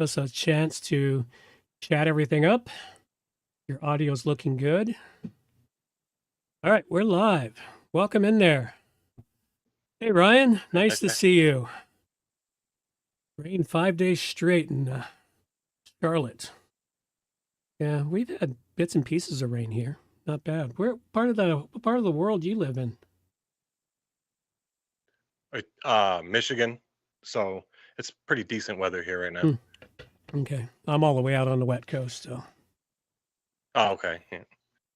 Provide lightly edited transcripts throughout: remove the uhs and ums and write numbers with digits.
us a chance to chat everything up. Your audio's looking good. All right, we're live. Welcome in there. Hey, Ryan, nice to see you. Rain 5 days straight in Charlotte. Yeah, we've had bits and pieces of rain here. Not bad. What part of the world you live in? Michigan. So it's pretty decent weather here right now. Okay, I'm all the way out on the wet coast, so. Oh, okay. Yeah.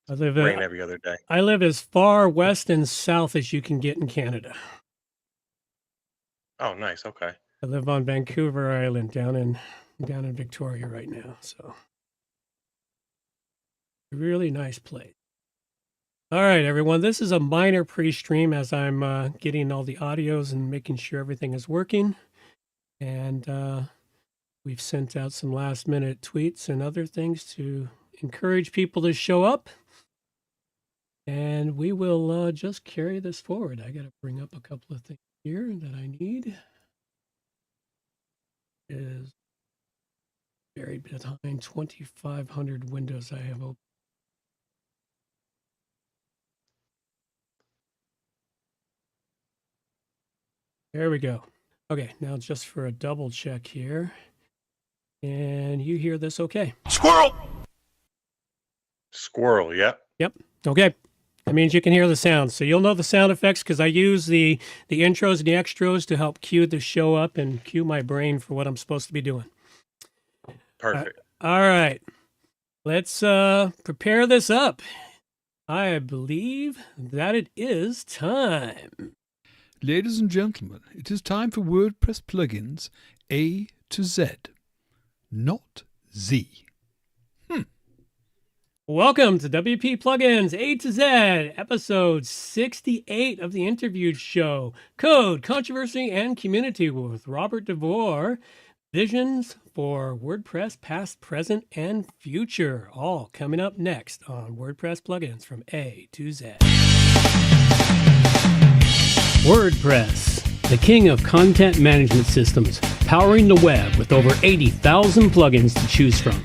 I live Rain every other day. I live as far west and south as you can get in Canada. Oh, nice. Okay. I live on Vancouver Island down in Victoria right now, so really nice place. All right, everyone. This is a minor pre-stream as I'm getting all the audios and making sure everything is working. And we've sent out some last-minute tweets and other things to encourage people to show up. And we will just carry this forward. I got to bring up a couple of things here that I need. Is buried behind 2,500 windows I have open. There we go. Okay, now just for a double check here. And you hear this okay? Squirrel! Squirrel, yep. Yep, okay. That means you can hear the sounds. So you'll know the sound effects because I use the intros and the extras to help cue the show up and cue my brain for what I'm supposed to be doing. Perfect. All right. Let's prepare this up. I believe that it is time. Ladies and gentlemen, it is time for WordPress plugins A to Z, not Z. Welcome to WP Plugins A to Z, episode 68 of the Interviewed Show. Code, Controversy, and Community with Robert Devore. Visions for WordPress past, present, and future. All coming up next on WordPress Plugins from A to Z. WordPress, the king of content management systems, powering the web with over 80,000 plugins to choose from.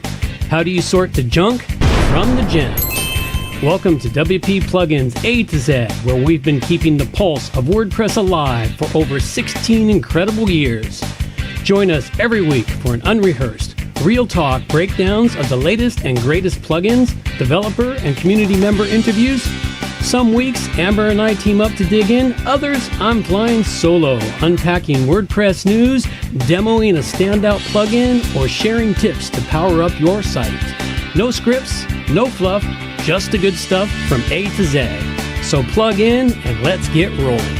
How do you sort the junk from the gems? Welcome to WP Plugins A to Z, where we've been keeping the pulse of WordPress alive for over 16 incredible years. Join us every week for an unrehearsed, real talk breakdowns of the latest and greatest plugins, developer and community member interviews. Some weeks, Amber and I team up to dig in. Others, I'm flying solo, unpacking WordPress news, demoing a standout plugin, or sharing tips to power up your site. No scripts, no fluff, just the good stuff from A to Z. So plug in and let's get rolling.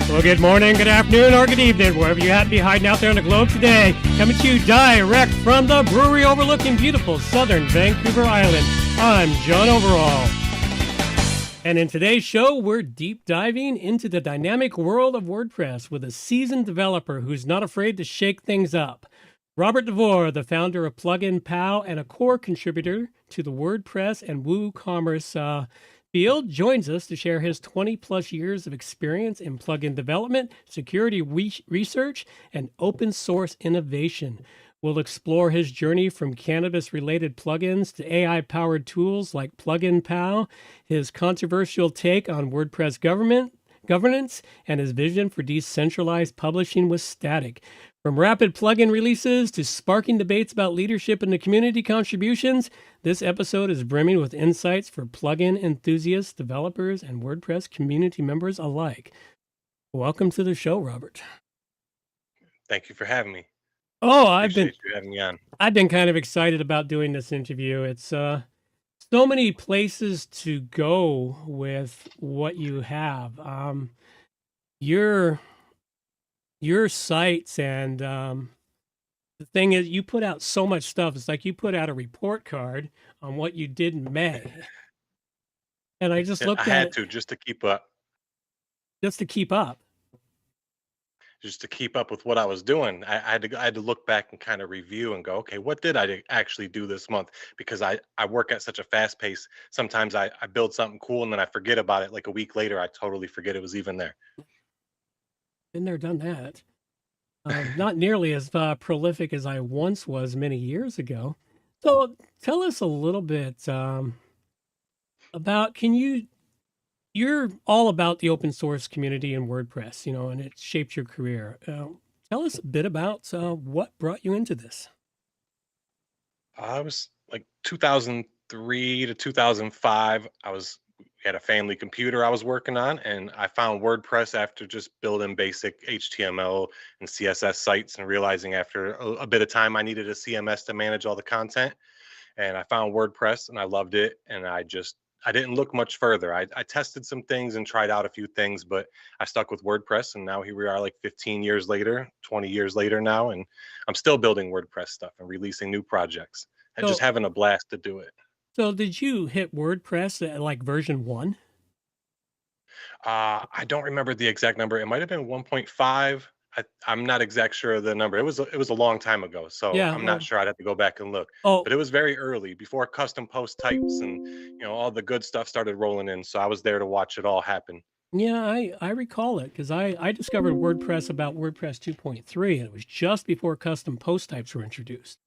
Well, good morning, good afternoon, or good evening, wherever you happen to be hiding out there on the globe today. Coming to you direct from the brewery overlooking beautiful southern Vancouver Island. I'm John Overall. And in today's show, we're deep diving into the dynamic world of WordPress with a seasoned developer who's not afraid to shake things up. Robert Devore, the founder of Plugin Pal and a core contributor to the WordPress and WooCommerce field, joins us to share his 20-plus years of experience in plugin development, security research, and open source innovation. We'll explore his journey from cannabis-related plugins to AI-powered tools like Plugin Pal, his controversial take on WordPress governance, and his vision for decentralized publishing with static. From rapid plugin releases to sparking debates about leadership and the community contributions, this episode is brimming with insights for plugin enthusiasts, developers, and WordPress community members alike. Welcome to the show, Robert. Thank you for having me. Oh, Appreciate you having me on. I've been kind of excited about doing this interview. It's so many places to go with what you have. Your sites and the thing is, you put out so much stuff. It's like you put out a report card on what you did in May, and I just looked at it. I had to just to keep up. Just to keep up. Just to keep up with what I was doing, I had to look back and kind of review and go, okay, what did I actually do this month? Because I work at such a fast pace. Sometimes I build something cool and then I forget about it. Like a week later, I totally forget it was even there. Been there, done that. Not nearly as prolific as I once was many years ago. So tell us a little bit about, you're all about the open source community and WordPress, and it shaped your career. Tell us a bit about what brought you into this. I was like 2003 to 2005. Had a family computer I was working on, and I found WordPress after just building basic HTML and CSS sites, and realizing after a bit of time I needed a CMS to manage all the content. And I found WordPress and I loved it. And I didn't look much further. I tested some things and tried out a few things, but I stuck with WordPress. And now here we are, like 15 years later, 20 years later now, and I'm still building WordPress stuff and releasing new projects and just So, having a blast to do it. so did you hit WordPress at like version 1? I don't remember the exact number. It might have been 1.5. I'm not exact sure of the number. It was a long time ago, so Yeah. I'm not sure. I'd have to go back and look. Oh, But it was very early, before custom post types and all the good stuff started rolling in. So I was there to watch it all happen. yeah, I recall it because I discovered WordPress about WordPress 2.3, and it was just before custom post types were introduced.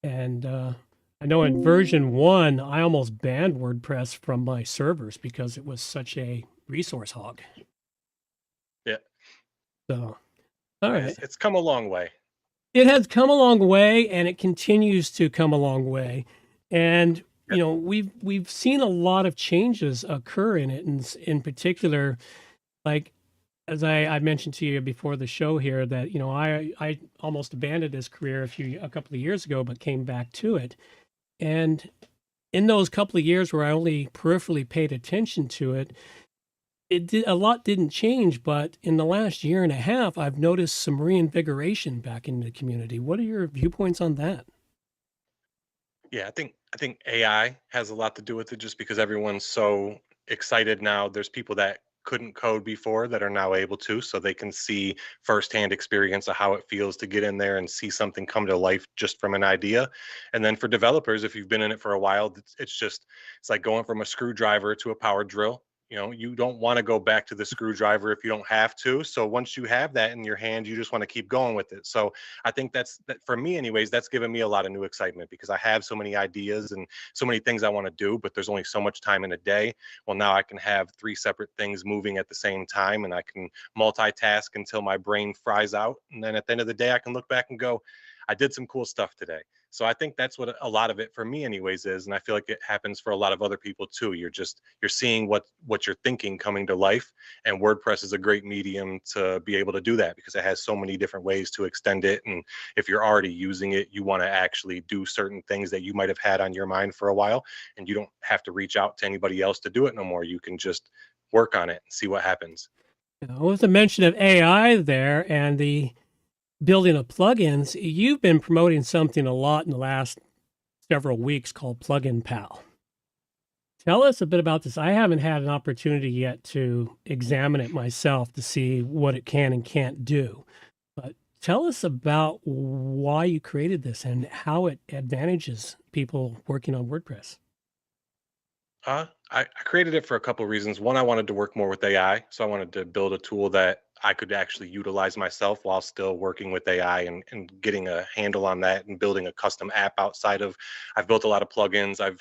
And I know in version 1, I almost banned WordPress from my servers because it was such a resource hog. Yeah, So, all right. it's come a long way. It has come a long way, and it continues to come a long way. And we've seen a lot of changes occur in it, and in particular, like as I mentioned to you before the show here, that I almost abandoned this career a couple of years ago, but came back to it. And in those couple of years where I only peripherally paid attention to it, a lot didn't change. But in the last year and a half, I've noticed some reinvigoration back in the community. What are your viewpoints on that? Yeah, I think AI has a lot to do with it, just because everyone's so excited now. There's people that couldn't code before that are now able to, so they can see firsthand experience of how it feels to get in there and see something come to life just from an idea. And then for developers, if you've been in it for a while, it's like going from a screwdriver to a power drill. You don't want to go back to the screwdriver if you don't have to. So once you have that in your hand, you just want to keep going with it. So I think that for me anyways, that's given me a lot of new excitement, because I have so many ideas and so many things I want to do, but there's only so much time in a day. Well, now I can have three separate things moving at the same time, and I can multitask until my brain fries out. And then at the end of the day, I can look back and go, I did some cool stuff today. So I think that's what a lot of it for me anyways is, and I feel like it happens for a lot of other people too. You're seeing what you're thinking coming to life, and WordPress is a great medium to be able to do that, because it has so many different ways to extend it. And if you're already using it, you want to actually do certain things that you might have had on your mind for a while, and you don't have to reach out to anybody else to do it no more. You can just work on it and see what happens. With the mention of AI there and the building of plugins, you've been promoting something a lot in the last several weeks called Plugin Pal. Tell us a bit about this. I haven't had an opportunity yet to examine it myself to see what it can and can't do. But tell us about why you created this and how it advantages people working on WordPress. I created it for a couple of reasons. One, I wanted to work more with AI. So I wanted to build a tool that I could actually utilize myself while still working with AI, and getting a handle on that and building a custom app outside of, I've built a lot of plugins. I've,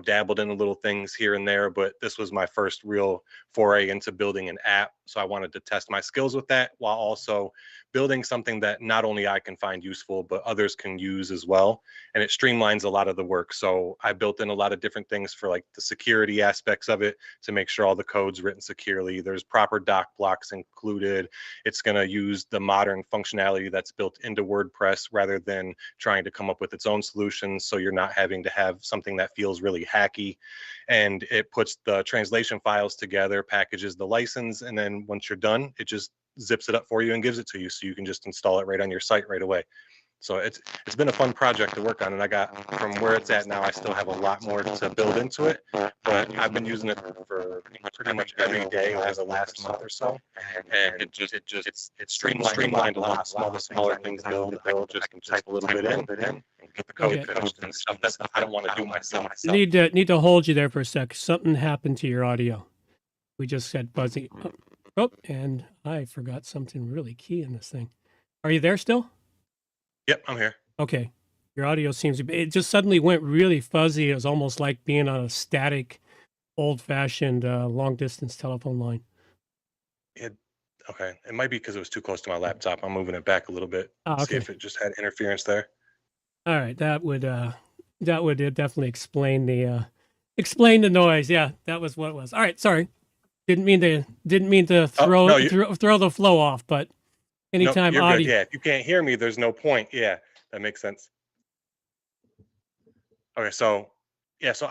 dabbled in little things here and there, but this was my first real foray into building an app. So I wanted to test my skills with that while also building something that not only I can find useful, but others can use as well. And it streamlines a lot of the work. So I built in a lot of different things for like the security aspects of it, to make sure all the code's written securely. There's proper doc blocks included. It's going to use the modern functionality that's built into WordPress rather than trying to come up with its own solutions. So you're not having to have something that feels really hacky. And it puts the translation files together, packages the license, and then once you're done, it just zips it up for you and gives it to you, so you can just install it right on your site right away. So it's been a fun project to work on, and I got, from where it's at now, I still have a lot more to build into it, but I've been using it for pretty much every day over the last month or so, and it's streamlined a lot. All the smaller things I can just type a little bit in and get the code finished and stuff that I don't want to do myself. Need to hold you there for a sec. Something happened to your audio. We just said buzzing. Oh, and I forgot something really key in this thing. Are you there still? Yep, I'm here. Okay. Your audio seems it just suddenly went really fuzzy. It was almost like being on a static, old-fashioned long-distance telephone line. It, okay. It might be because it was too close to my laptop. I'm moving it back a little bit. Ah, See okay. if it just had interference there. All right. That would definitely explain the noise. Yeah, that was what it was. All right. Sorry. Didn't mean to Oh, throw no, you throw the flow off, but no, anytime you're good. audio. Yeah, if you can't hear me, there's no point. Yeah, that makes sense. Okay, so yeah, so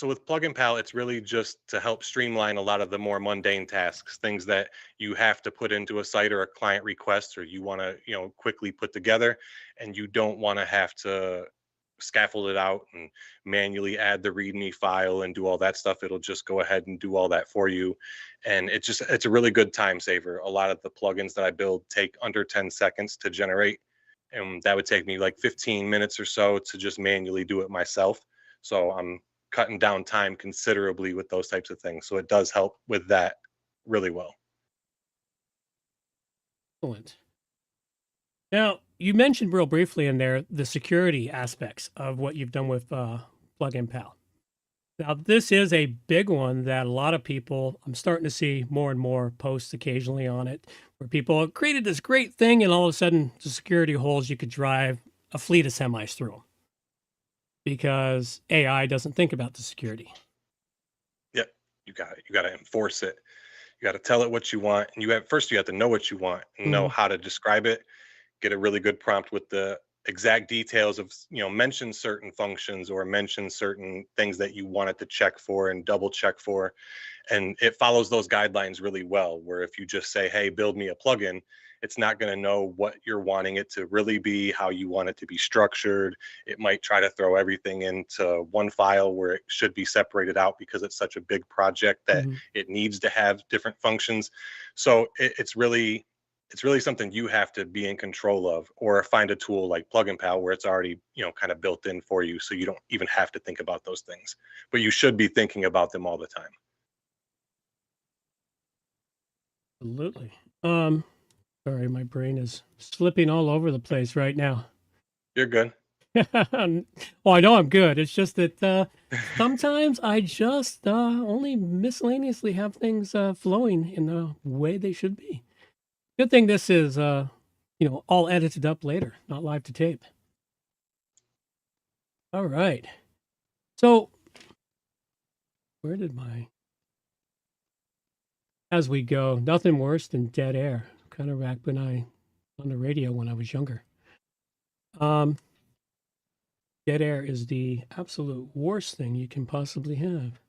with Plugin Pal, it's really just to help streamline a lot of the more mundane tasks, things that you have to put into a site or a client request, or you want to, quickly put together, and you don't want to have to scaffold it out and manually add the README file and do all that stuff. It'll just go ahead and do all that for you, and it's a really good time saver. A lot of the plugins that I build take under 10 seconds to generate, and that would take me like 15 minutes or so to just manually do it myself. So I'm cutting down time considerably with those types of things. So it does help with that really well. Excellent. Now, you mentioned real briefly in there the security aspects of what you've done with Plugin Pal. Now, this is a big one that a lot of people, I'm starting to see more and more posts occasionally on it, where people created this great thing and all of a sudden the security holes, you could drive a fleet of semis through them because AI doesn't think about the security. Yep. You got to enforce it. You got to tell it what you want. And you have to know what you want and know how to describe it. Get a really good prompt with the exact details of, mention certain functions or mention certain things that you want it to check for and double check for. And it follows those guidelines really well, where if you just say, hey, build me a plugin, it's not going to know what you're wanting it to really be, how you want it to be structured. It might try to throw everything into one file where it should be separated out because it's such a big project that it needs to have different functions. So it's really something you have to be in control of, or find a tool like Plugin Pal where it's already, kind of built in for you. So you don't even have to think about those things, but you should be thinking about them all the time. Absolutely. Sorry, my brain is slipping all over the place right now. You're good. Well, I know I'm good. It's just that sometimes I just only miscellaneously have things flowing in the way they should be. Good thing this is, all edited up later, not live to tape. All right. So, where did as we go, nothing worse than dead air. Kind of back on the radio when I was younger. Dead air is the absolute worst thing you can possibly have.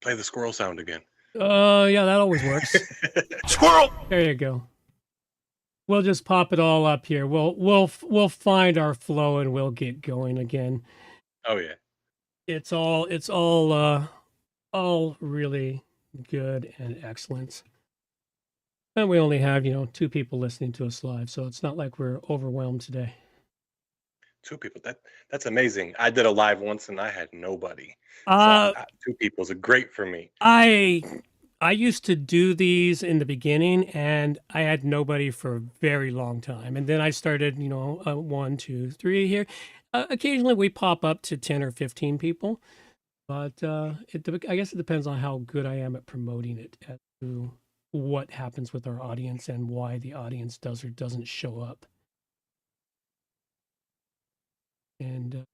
Play the squirrel sound again. Yeah, that always works. Squirrel. There you go. We'll just pop it all up here. We'll find our flow and we'll get going again. Oh yeah. It's all really good and excellent. And we only have, 2 people listening to us live, so it's not like we're overwhelmed today. 2 people. That's amazing. I did a live once and I had nobody. Uh, So 2 people is great for me. I used to do these in the beginning, and I had nobody for a very long time. And then I started, 1, 2, 3 here. Occasionally we pop up to 10 or 15 people, but I guess it depends on how good I am at promoting it as to what happens with our audience and why the audience does or doesn't show up. And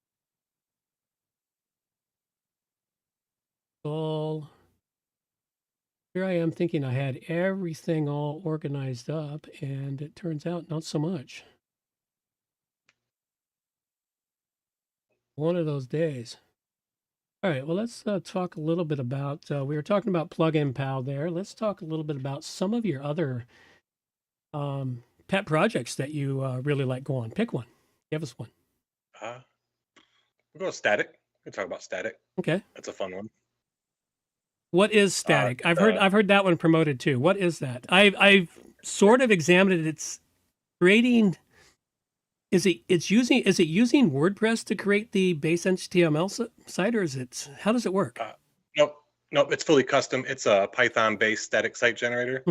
here I am thinking I had everything all organized up, and it turns out not so much. One of those days. All right, well, let's talk a little bit about, we were talking about Plugin Pal there. Let's talk a little bit about some of your other pet projects that you really like. Go on, pick one. Give us one. We'll go static. We can talk about static. Okay. That's a fun one. What is static? I've heard that one promoted too. What is that? I've sort of examined it. It's creating. Is it using WordPress to create the base HTML site, or how does it work? Nope. It's fully custom. It's a Python-based static site generator.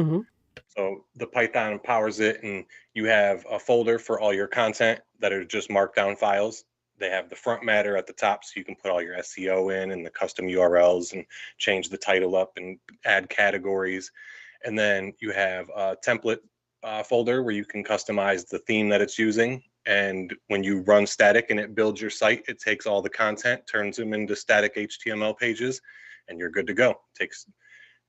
So the Python powers it, and you have a folder for all your content that are just markdown files. They have the front matter at the top, so you can put all your SEO in and the custom URLs and change the title up and add categories. And then you have a template folder where you can customize the theme that it's using. And when you run static and it builds your site, it takes all the content, turns them into static HTML pages, and you're good to go. It takes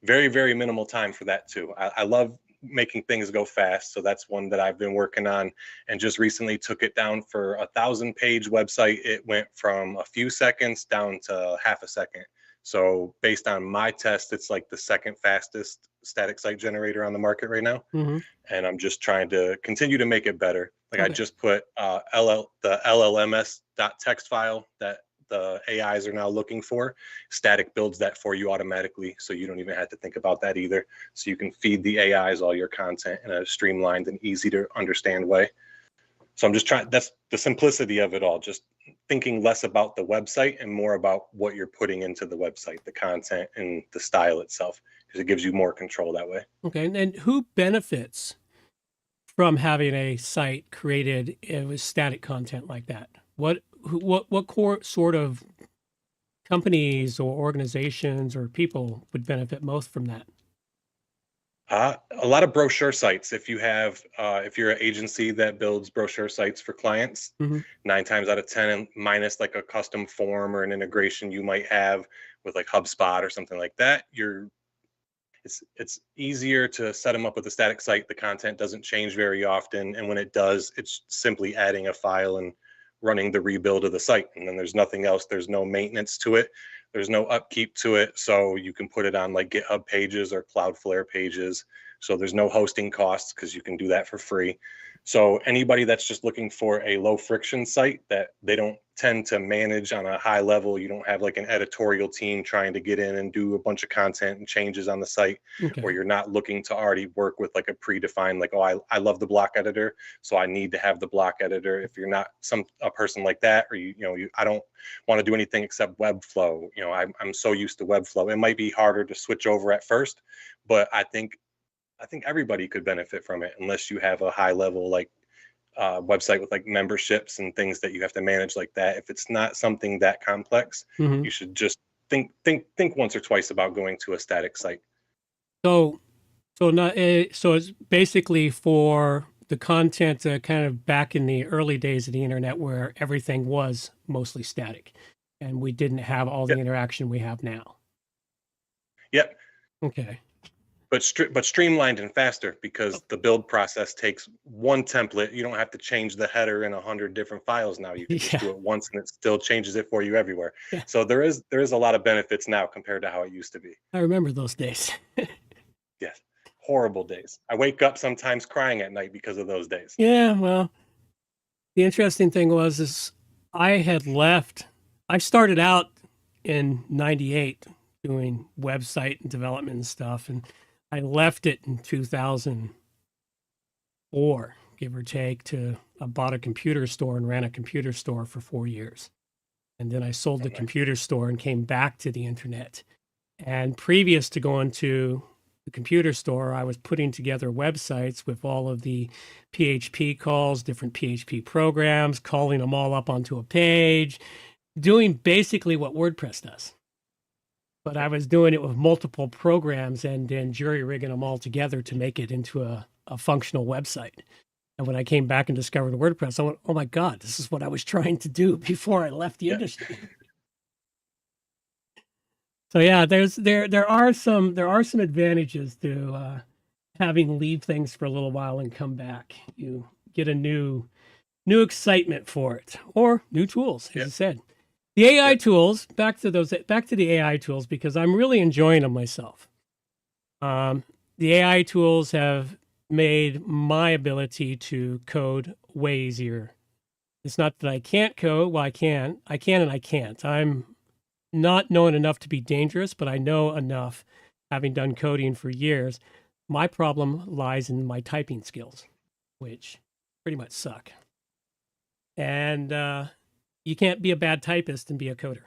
very, very minimal time for that too. I love making things go fast. So that's one that I've been working on, and just recently took it down for 1,000-page website. It went from a few seconds down to half a second. So based on my test, it's like the second fastest static site generator on the market right now. Mm-hmm. And I'm just trying to continue to make it better. Like I Okay. just put the LLMS.txt file that the AIs are now looking for. Static builds that for you automatically, so you don't even have to think about that either. So you can feed the AIs all your content in a streamlined and easy to understand way. So I'm just trying, that's the simplicity of it all, just thinking less about the website and more about what you're putting into the website, the content and the style itself, because it gives you more control that way. Okay. And who benefits from having a site created with static content like that? What core sort of companies or organizations or people would benefit most from that? A lot of brochure sites. If you're an agency that builds brochure sites for clients, Mm-hmm. 9 times out of 10, minus like a custom form or an integration you might have with like HubSpot or something like that, it's easier to set them up with a static site. The content doesn't change very often, and when it does, it's simply adding a file and running the rebuild of the site, and then there's nothing else. There's no maintenance to it, there's no upkeep to it, so you can put it on like GitHub pages or Cloudflare pages, so there's no hosting costs because you can do that for free. So anybody that's just looking for a low friction site that they don't tend to manage on a high level, you don't have like an editorial team trying to get in and do a bunch of content and changes on the site, Okay. or you're not looking to already work with like a predefined, like, oh, I love the block editor, so I need to have the block editor. If you're not a person like that, or I don't want to do anything except Webflow, I'm so used to Webflow, it might be harder to switch over at first, but I think everybody could benefit from it, unless you have a high level like website with like memberships and things that you have to manage like that. If it's not something that complex, Mm-hmm. you should just think once or twice about going to a static site. So it's basically for the content kind of back in the early days of the internet where everything was mostly static and we didn't have all the Yep. interaction we have now. Yep. Okay. But streamlined and faster, because the build process takes one template. You don't have to change the header in 100 different files now. You can just do it once and it still changes it for you everywhere. Yeah. So there is a lot of benefits now compared to how it used to be. I remember those days. Yes. Horrible days. I wake up sometimes crying at night because of those days. Yeah, well, the interesting thing is I started out in 98 doing website and development and stuff, and I left it in 2004, give or take. I bought a computer store and ran a computer store for 4 years. And then I sold the computer store and came back to the internet. And previous to going to the computer store, I was putting together websites with all of the PHP calls, different PHP programs, calling them all up onto a page, doing basically what WordPress does. But I was doing it with multiple programs and then jury-rigging them all together to make it into a functional website. And when I came back and discovered WordPress, I went, oh my God, this is what I was trying to do before I left the industry. So yeah, there are some advantages to having leave things for a little while and come back. You get a new excitement for it, or new tools, as you said. The AI tools, back to the AI tools, because I'm really enjoying them myself. The AI tools have made my ability to code way easier. It's not that I can't code. Well, I can and I can't. I'm not knowing enough to be dangerous, but I know enough, having done coding for years. My problem lies in my typing skills, which pretty much suck. And you can't be a bad typist and be a coder.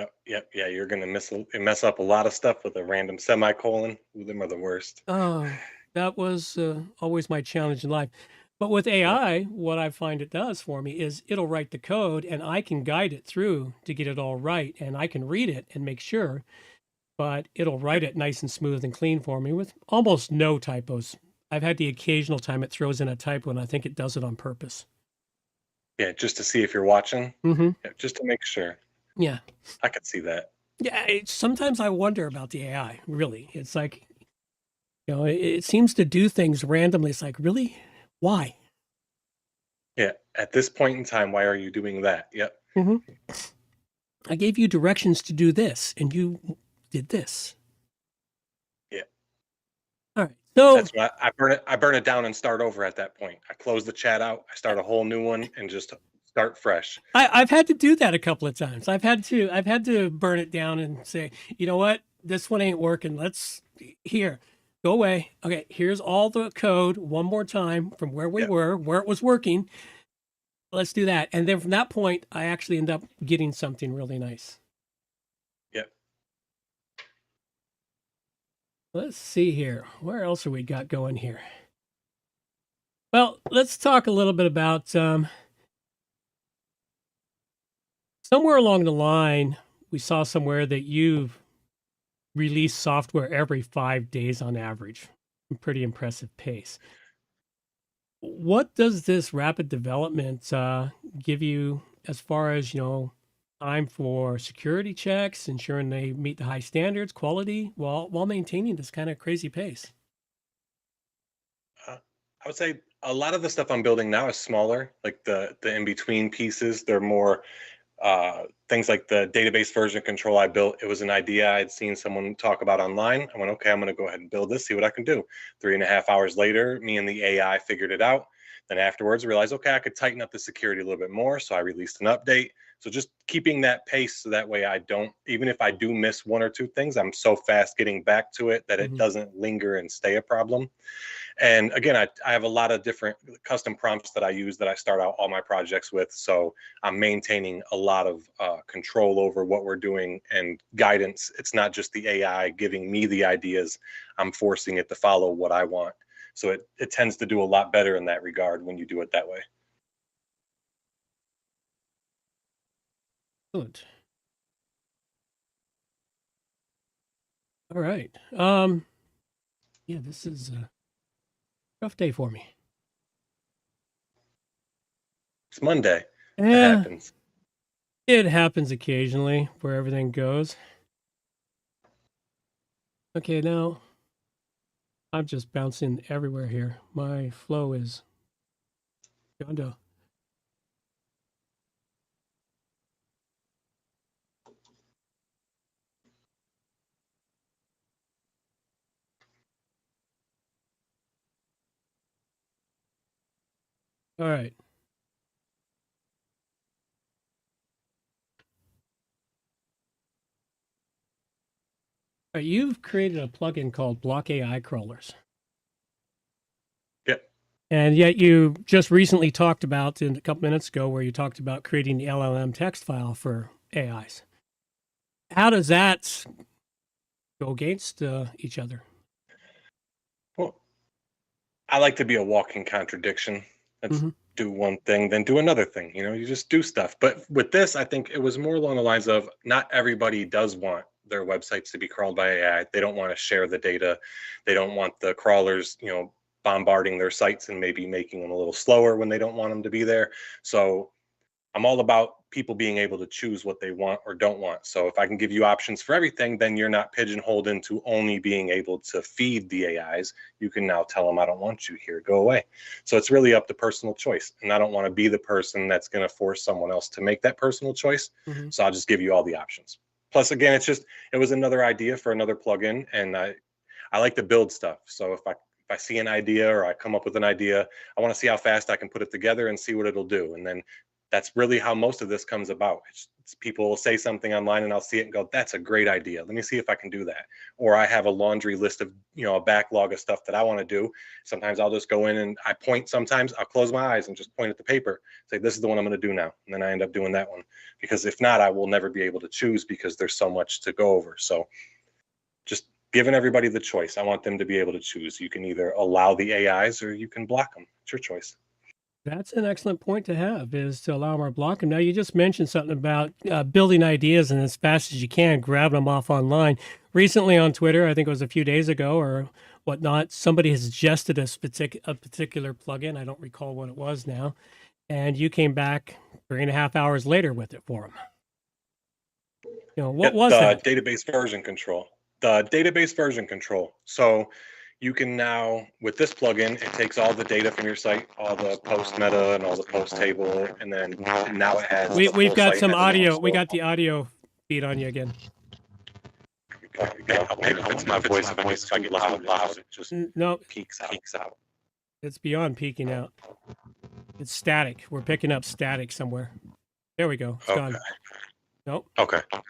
Yep, yep, yeah, you're gonna mess up a lot of stuff with a random semicolon. Ooh, them are the worst. Oh, that was always my challenge in life. But with Yep, AI, what I find it does for me is it'll write the code and I can guide it through to get it all right. And I can read it and make sure, but it'll yep, write it nice and smooth and clean for me with almost no typos. I've had the occasional time it throws in a typo and I think it does it on purpose. yeah, just to see if you're watching. Hmm. Yeah, just to make sure. Yeah. I could see that. Yeah. Sometimes I wonder about the AI, really. It's like, it seems to do things randomly. It's like, really? Why? Yeah, at this point in time, why are you doing that? Yep. Hmm. I gave you directions to do this and you did this. Yeah. All right. So That's why I burn it down and start over at that point. I close the chat out, I start a whole new one and just start fresh. I've had to do that a couple of times. I've had to burn it down and say, you know what, this one ain't working. Let's here, go away. Okay, here's all the code one more time from where we Yep. were, where it was working. Let's do that. And then from that point, I actually end up getting something really nice. Yep. Let's see here. Where else are we got going here? Well, let's talk a little bit about somewhere along the line, we saw somewhere that you've released software every 5 days on average. Pretty impressive pace. What does this rapid development give you as far as, time for security checks, ensuring they meet the high standards, quality, while maintaining this kind of crazy pace? Uh, I would say a lot of the stuff I'm building now is smaller, like the in between pieces. They're more things like the database version control I built. It was an idea I'd seen someone talk about online. I went, okay, I'm going to go ahead and build this, see what I can do. 3.5 hours later, me and the AI figured it out. Then afterwards, I realized, okay, I could tighten up the security a little bit more. So I released an update. So just keeping that pace so that way I don't, even if I do miss one or two things, I'm so fast getting back to it that it Mhm. doesn't linger and stay a problem. And again, I have a lot of different custom prompts that I use that I start out all my projects with. So I'm maintaining a lot of control over what we're doing and guidance. It's not just the AI giving me the ideas, I'm forcing it to follow what I want. So it tends to do a lot better in that regard when you do it that way. Good. All right. Yeah, this is a rough day for me. It's Monday. It Yeah, happens. it happens occasionally where everything goes. Okay, now I'm just bouncing everywhere here. My flow is gone to. All right. All right, you've created a plugin called Block AI Crawlers. Yep. And yet you just recently talked about in a couple minutes ago where you talked about creating the LLM text file for AIs. How does that go against each other? Well, I like to be a walking contradiction. Let's Hmm. do one thing, then do another thing. You just do stuff. But with this, I think it was more along the lines of not everybody does want their websites to be crawled by AI. They don't want to share the data. They don't want the crawlers, bombarding their sites and maybe making them a little slower when they don't want them to be there. So I'm all about people being able to choose what they want or don't want. So if I can give you options for everything, then you're not pigeonholed into only being able to feed the AIs. You can now tell them, I don't want you here, go away. So it's really up to personal choice. And I don't want to be the person that's going to force someone else to make that personal choice. Hmm. So I'll just give you all the options. Plus, again, it was another idea for another plugin. And I like to build stuff. So if I see an idea or I come up with an idea, I want to see how fast I can put it together and see what it'll do. And then that's really how most of this comes about. It's people will say something online and I'll see it and go, that's a great idea. Let me see if I can do that. Or I have a laundry list of, a backlog of stuff that I want to do. Sometimes I'll just go in and I point, sometimes I'll close my eyes and just point at the paper, say, this is the one I'm going to do now. And then I end up doing that one, because if not, I will never be able to choose because there's so much to go over. So just giving everybody the choice. I want them to be able to choose. You can either allow the AIs or you can block them. It's your choice. That's an excellent point to have, is to allow them or block them. Now, you just mentioned something about building ideas and as fast as you can, grabbing them off online. Recently on Twitter, I think it was a few days ago or whatnot, somebody has suggested a particular plugin. I don't recall what it was now. And you came back 3.5 hours later with it for them. What was that? Database version control. The database version control. So you can now, with this plugin, it takes all the data from your site, all the post meta and all the post table, and then now it has. We've got some audio. We got the audio feed on you again. Maybe if it's my voice, if I get loud, it just peaks out. It's beyond peaking out. It's static. We're picking up static somewhere. There we go. It's gone. Nope. Okay. All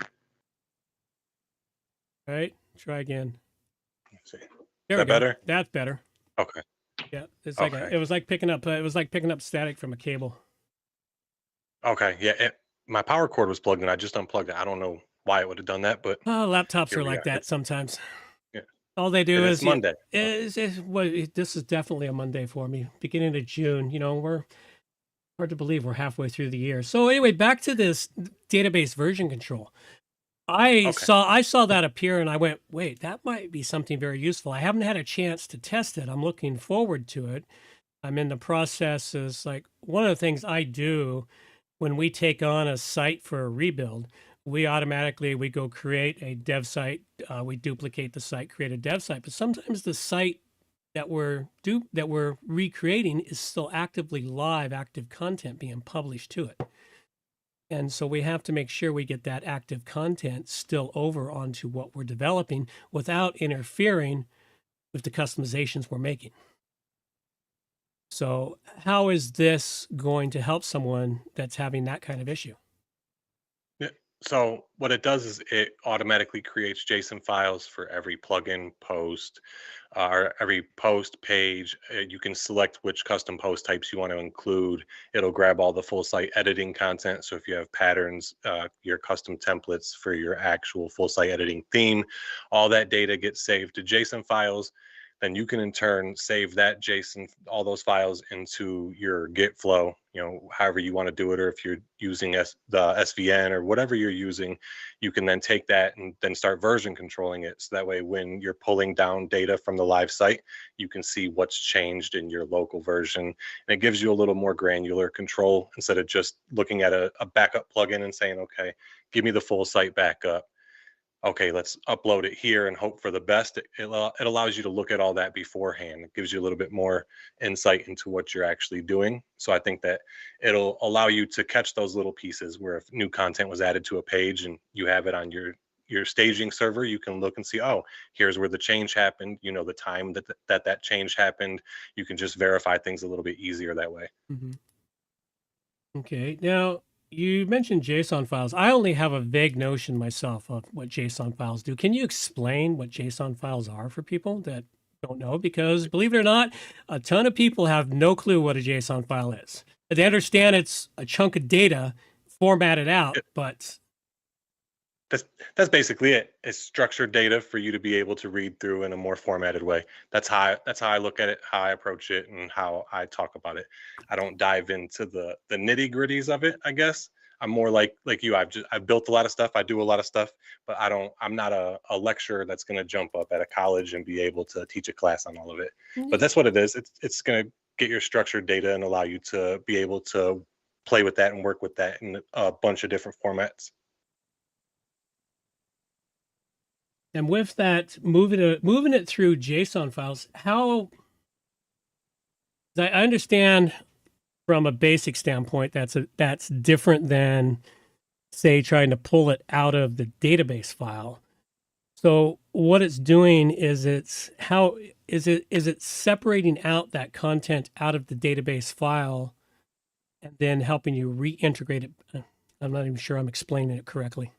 right. Try again. Let's see. There Is that better? That's better. Okay. Yeah, it's like it was like picking up static from a cable. Okay. Yeah. My power cord was plugged in. I just unplugged it. I don't know why it would have done that, but laptops are like that sometimes. Yeah. All they do is Monday. This is definitely a Monday for me. Beginning of June. We're hard to believe we're halfway through the year. So anyway, back to this database version control. I saw that appear and I went, wait, that might be something very useful. I haven't had a chance to test it. I'm looking forward to it. I'm in the process. Is like one of the things I do when we take on a site for a rebuild, we go create a dev site. We duplicate the site, create a dev site. But sometimes the site that we're recreating is still actively live, active content being published to it. And so we have to make sure we get that active content still over onto what we're developing without interfering with the customizations we're making. So how is this going to help someone that's having that kind of issue? So what it does is it automatically creates JSON files for every plugin post, or every post page. You can select which custom post types you want to include. It'll grab all the full site editing content. So if you have patterns, your custom templates for your actual full site editing theme, all that data gets saved to JSON files. Then you can in turn save that JSON, all those files into your Git flow, however you want to do it, or if you're using the SVN or whatever you're using, you can then take that and then start version controlling it. So that way, when you're pulling down data from the live site, you can see what's changed in your local version. And it gives you a little more granular control instead of just looking at a backup plugin and saying, okay, give me the full site backup. Okay, let's upload it here and hope for the best. It allows you to look at all that beforehand. It gives you a little bit more insight into what you're actually doing. So I think that it'll allow you to catch those little pieces where if new content was added to a page and you have it on your staging server, you can look and see, oh, here's where the change happened. The time that change happened. You can just verify things a little bit easier that way. Mm-hmm. Okay, now, you mentioned JSON files. I only have a vague notion myself of what JSON files do. Can you explain what JSON files are for people that don't know? Because believe it or not, a ton of people have no clue what a JSON file is. They understand it's a chunk of data formatted out, but that's basically it. It's structured data for you to be able to read through in a more formatted way. That's how I look at it, how I approach it, and how I talk about it. I don't dive into the nitty gritties of it, I guess. I'm more like you. I've built a lot of stuff. I do a lot of stuff, but I'm not a lecturer that's going to jump up at a college and be able to teach a class on all of it. But that's what it is. It's going to get your structured data and allow you to be able to play with that and work with that in a bunch of different formats. And with that, moving it through JSON files, I understand from a basic standpoint that's different than, say, trying to pull it out of the database file. So what it's doing is it's separating out that content out of the database file and then helping you reintegrate it. I'm not even sure I'm explaining it correctly.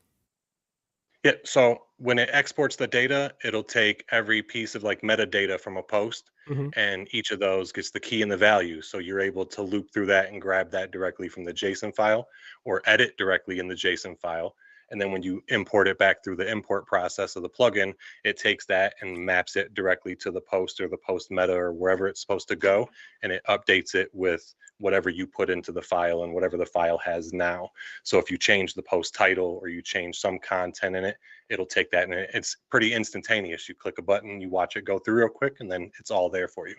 Yeah, so when it exports the data, it'll take every piece of like metadata from a post, Hmm. and each of those gets the key and the value. So you're able to loop through that and grab that directly from the JSON file or edit directly in the JSON file. And then when you import it back through the import process of the plugin, it takes that and maps it directly to the post or the post meta or wherever it's supposed to go. And it updates it with whatever you put into the file and whatever the file has now. So if you change the post title or you change some content in it, it'll take that, and it's pretty instantaneous. You click a button, you watch it go through real quick, and then it's all there for you.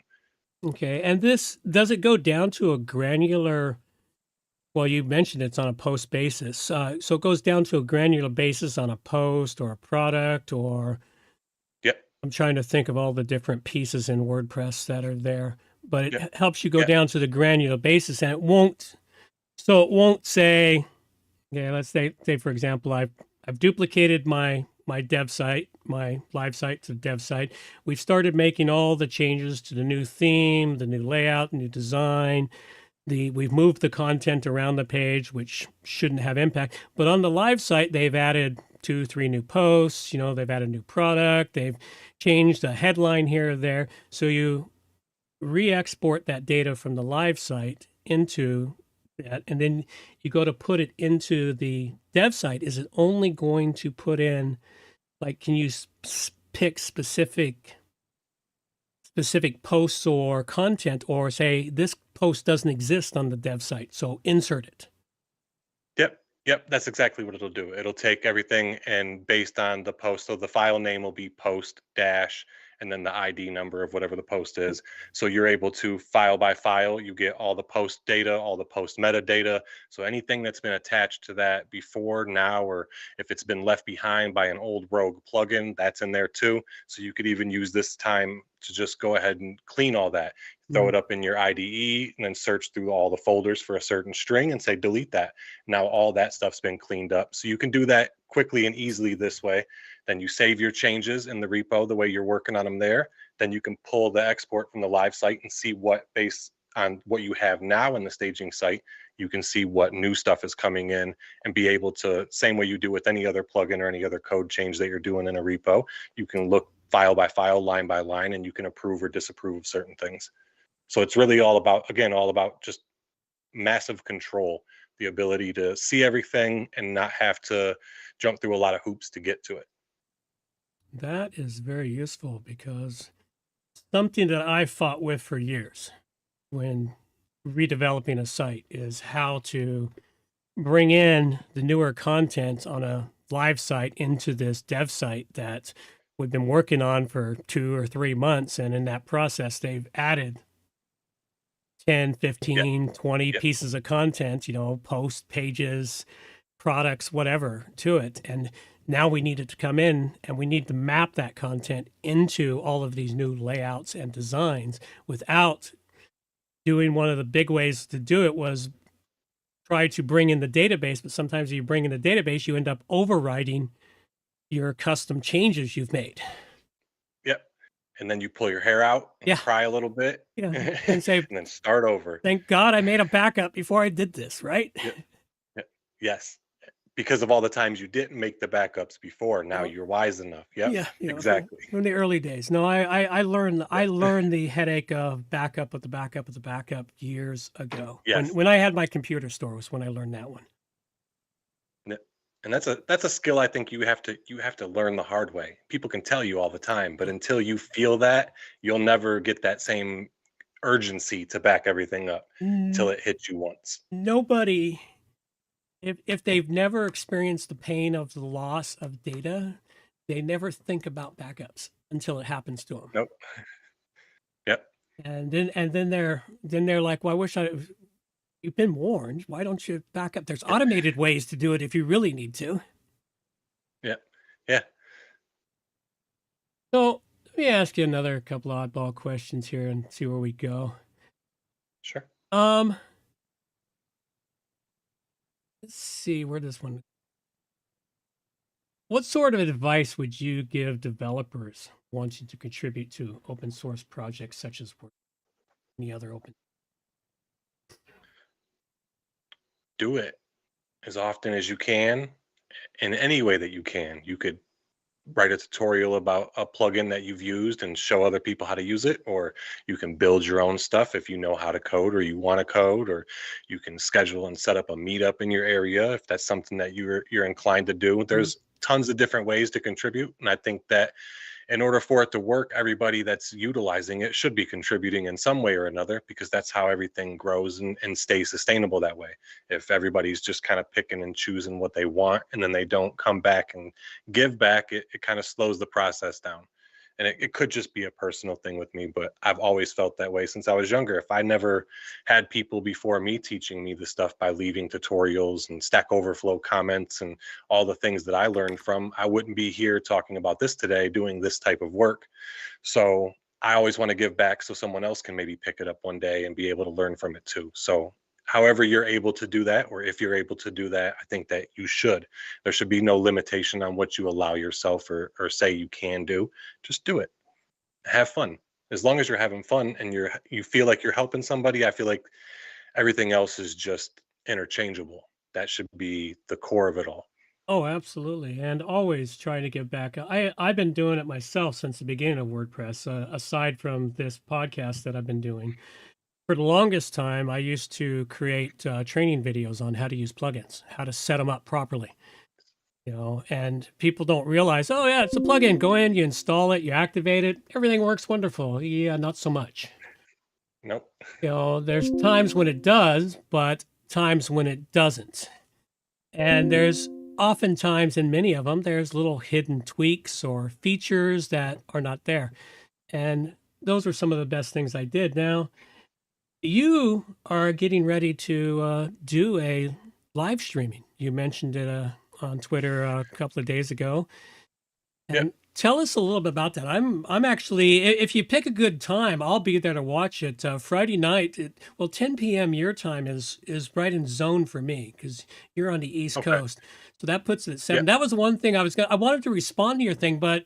Okay. And this, does it go down to a granular, well, you mentioned it's on a post basis. So it goes down to a granular basis on a post or a product, or Yep. I'm trying to think of all the different pieces in WordPress that are there, but it Yep. helps you go Yeah. down to the granular basis, and it won't, so it won't say, yeah, let's say for example, I've duplicated my dev site, my live site to dev site. We've started making all the changes to the new theme, the new layout, new design. We've moved the content around the page, which shouldn't have impact. But on the live site, they've added 2, 3 new posts. They've added a new product. They've changed a headline here or there. So you re-export that data from the live site into that, and then you go to put it into the dev site. Is it only going to put in, like, can you pick specific posts or content, or say this post doesn't exist on the dev site, so insert it? Yep. Yep. That's exactly what it'll do. It'll take everything, and based on the post, so the file name will be post dash and then the ID number of whatever the post is. So you're able to file by file, you get all the post data, all the post metadata. So anything that's been attached to that before, now, or if it's been left behind by an old rogue plugin, that's in there too. So you could even use this time to just go ahead and clean all that. Throw it up in your IDE and then search through all the folders for a certain string and say delete that. Now all that stuff's been cleaned up. So you can do that quickly and easily this way. Then you save your changes in the repo the way you're working on them there. Then you can pull the export from the live site and see what, based on what you have now in the staging site, you can see what new stuff is coming in and be able to, same way you do with any other plugin or any other code change that you're doing in a repo, you can look file by file, line by line, and you can approve or disapprove of certain things. So it's really all about, again, all about just massive control, the ability to see everything and not have to jump through a lot of hoops to get to it. That is very useful, because something that I fought with for years when redeveloping a site is how to bring in the newer content on a live site into this dev site that we've been working on for 2 or 3 months. And in that process, they've added 10, 15, 20 Yep. pieces of content, post pages, products, whatever, to it. And now we need it to come in, and we need to map that content into all of these new layouts and designs without doing, one of the big ways to do it was try to bring in the database. But sometimes if you bring in the database, you end up overriding your custom changes you've made. Yep. And then you pull your hair out and Yeah. cry a little bit And say, and then start over. thank God I made a backup before I did this, right? Yep. Yep. Yes. Because of all the times you didn't make the backups before, now Oh. you're wise enough. Yep. Yeah, Exactly. from the early days. No, I learned the headache of backup with the backup of the backup years ago. Yes. When I had my computer store was when I learned that one. And that's a skill I think you have to learn the hard way. People can tell you all the time, but until you feel that, you'll never get that same urgency to back everything up until it hits you once. Nobody, if they've never experienced the pain of the loss of data, they never think about backups until it happens to them. Nope. Yep. And then they're like, well, I wish you've been warned. Why don't you back up? There's automated ways to do it if you really need to. Yeah. Yeah. So let me ask you another couple of oddball questions here and see where we go. Sure. Let's see where this one. What sort of advice would you give developers wanting to contribute to open source projects such as any other open? do it as often as you can in any way that you can. You could write a tutorial about a plugin that you've used and show other people how to use it, or you can build your own stuff if you know how to code or you want to code, or you can schedule and set up a meetup in your area if that's something that you're inclined to do. Mhm. There's tons of different ways to contribute, and I think that in order for it to work, everybody that's utilizing it should be contributing in some way or another, because that's how everything grows and stays sustainable that way. If everybody's just kind of picking and choosing what they want and then they don't come back and give back, it kind of slows the process down. And it could just be a personal thing with me, but I've always felt that way since I was younger. If I never had people before me teaching me the stuff by leaving tutorials and Stack Overflow comments and all the things that I learned from, I wouldn't be here talking about this today, doing this type of work. So I always want to give back so someone else can maybe pick it up one day and be able to learn from it too. So however you're able to do that, or if you're able to do that, I think that you should. There should be no limitation on what you allow yourself or say you can do. Just do it. Have fun. As long as you're having fun and you feel like you're helping somebody, I feel like everything else is just interchangeable. That should be the core of it all. Oh, absolutely. And always trying to give back. I've been doing it myself since the beginning of WordPress, aside from this podcast that I've been doing. For the longest time, I used to create training videos on how to use plugins, how to set them up properly. And people don't realize, oh yeah, it's a plugin. Go in, you install it, you activate it, everything works wonderful. Yeah, not so much. Nope. There's times when it does, but times when it doesn't. And there's oftentimes in many of them, there's little hidden tweaks or features that are not there. And those were some of the best things I did. Now, you are getting ready to do a live streaming. You mentioned it on Twitter a couple of days ago. And tell us a little bit about that. I'm actually, if you pick a good time, I'll be there to watch it. Friday night, 10 p.m. your time is right in zone for me because you're on the East Coast. So that puts it at 7. That was the one thing I wanted to respond to your thing, but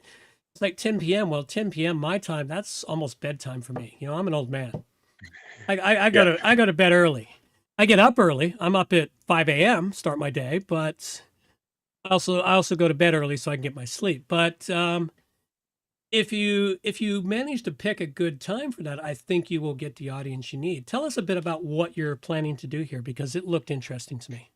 it's like 10 p.m. Well, 10 p.m. my time, that's almost bedtime for me. I'm an old man. I go to bed early. I get up early. I'm up at 5 a.m. start my day, but I also go to bed early so I can get my sleep. But if you manage to pick a good time for that, I think you will get the audience you need. Tell us a bit about what you're planning to do here because it looked interesting to me.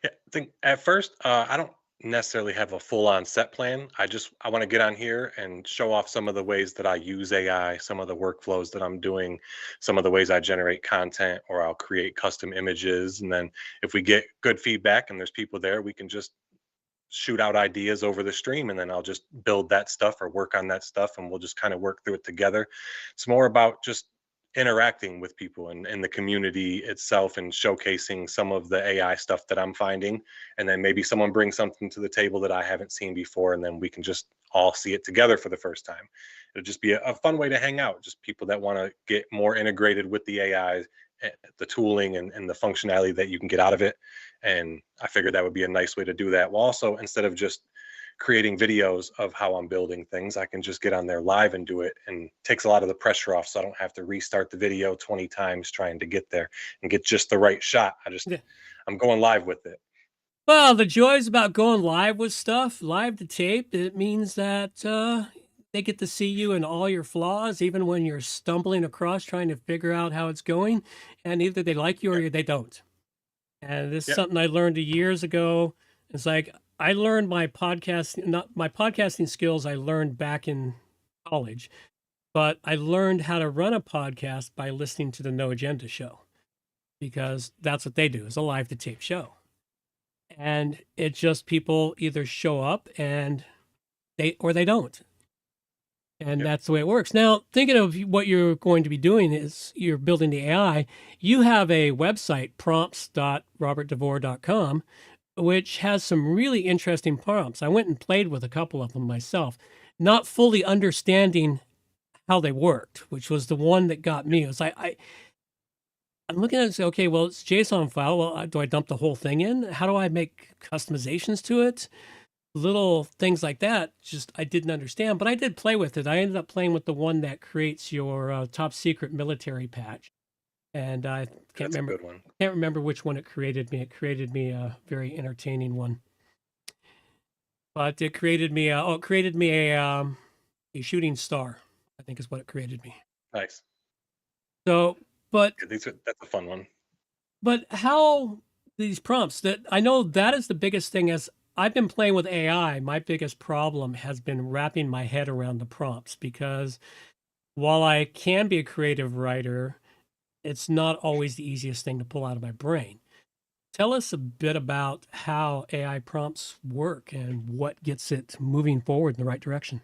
Yeah, I think at first, I don't necessarily have a full-on set plan. I want to get on here and show off some of the ways that I use AI, some of the workflows that I'm doing, some of the ways I generate content, or I'll create custom images. And then if we get good feedback and there's people there, we can just shoot out ideas over the stream, and then I'll just build that stuff or work on that stuff, and we'll just kind of work through it together. It's more about just interacting with people and the community itself and showcasing some of the AI stuff that I'm finding. And then maybe someone brings something to the table that I haven't seen before, and then we can just all see it together for the first time. It'll just be a fun way to hang out, just people that want to get more integrated with the AI, the tooling and the functionality that you can get out of it. And I figured that would be a nice way to do that. Well, also, instead of just creating videos of how I'm building things, I can just get on there live and do it, and takes a lot of the pressure off, so I don't have to restart the video 20 times trying to get there and get just the right shot. I'm going live with it. Well, the joys about going live with stuff, live to tape, it means that they get to see you and all your flaws, even when you're stumbling across trying to figure out how it's going, and either they like you or they don't. And this is something I learned years ago. It's like I learned my podcasting skills I learned back in college, but I learned how to run a podcast by listening to the No Agenda show, because that's what they do, is a live to tape show. And it's just people either show up and they don't. And that's the way it works. Now, thinking of what you're going to be doing is you're building the AI. You have a website, prompts.robertdevore.com, which has some really interesting prompts. I went and played with a couple of them myself, not fully understanding how they worked, which was the one that got me. It was like, I'm looking at it and say, okay, well, it's JSON file. Well, do I dump the whole thing in? How do I make customizations to it? Little things like that, just I didn't understand, but I did play with it. I ended up playing with the one that creates your top secret military patch. and I That's a good one. can't remember which one it created me. It created me a very entertaining one, but it created me a shooting star, I think is what it created me. Nice. So, but Yeah, that's a fun one. but how these prompts that I know that is the biggest thing as I've been playing with AI, my biggest problem has been wrapping my head around the prompts because while I can be a creative writer, it's not always the easiest thing to pull out of my brain. Tell us a bit about how AI prompts work and what gets it moving forward in the right direction.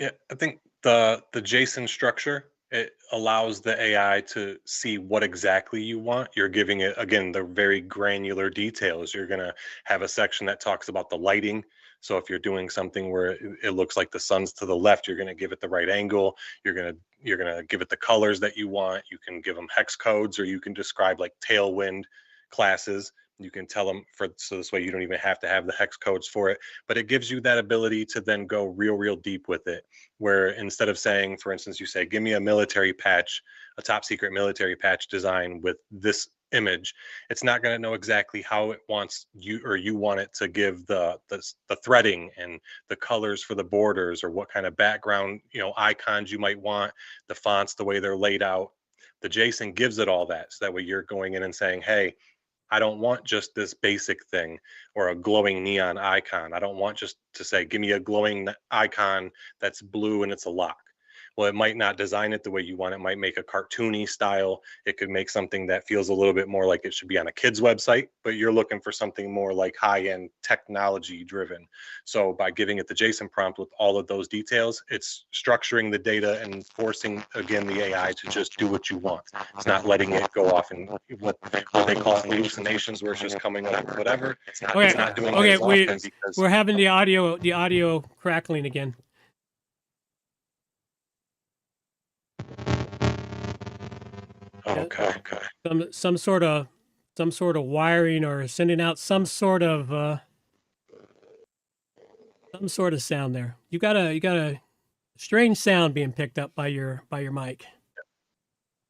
Yeah, I think the JSON structure, it allows the AI to see what exactly you want. You're giving it again the very granular details. You're gonna have a section that talks about the lighting. So if you're doing something where it looks like the sun's to the left, you're gonna give it the right angle. You're gonna give it the colors that you want. You can give them hex codes, or you can describe like tailwind classes. You can tell them so this way you don't even have to have the hex codes for it, but it gives you that ability to then go real deep with it, where instead of saying, for instance, you say, give me a military patch, a top secret military patch design with this image, it's not going to know exactly how it wants you, or you want it to give the threading and the colors for the borders, or what kind of background, icons you might want, the fonts, the way they're laid out. The JSON gives it all that, so that way you're going in and saying, hey, I don't want just this basic thing or a glowing neon icon. I don't want just to say, give me a glowing icon that's blue and it's a lock. Well, it might not design it the way you want. It might make a cartoony style. It could make something that feels a little bit more like it should be on a kid's website, but you're looking for something more like high-end technology driven. So by giving it the JSON prompt with all of those details, it's structuring the data and forcing, again, the AI to just do what you want. It's not letting it go off and what they call hallucinations, where it's just coming up with whatever. It's not doing it as often because we're having the audio crackling again. Okay. Some sort of wiring, or sending out some sort of sound there. You got a strange sound being picked up by your mic.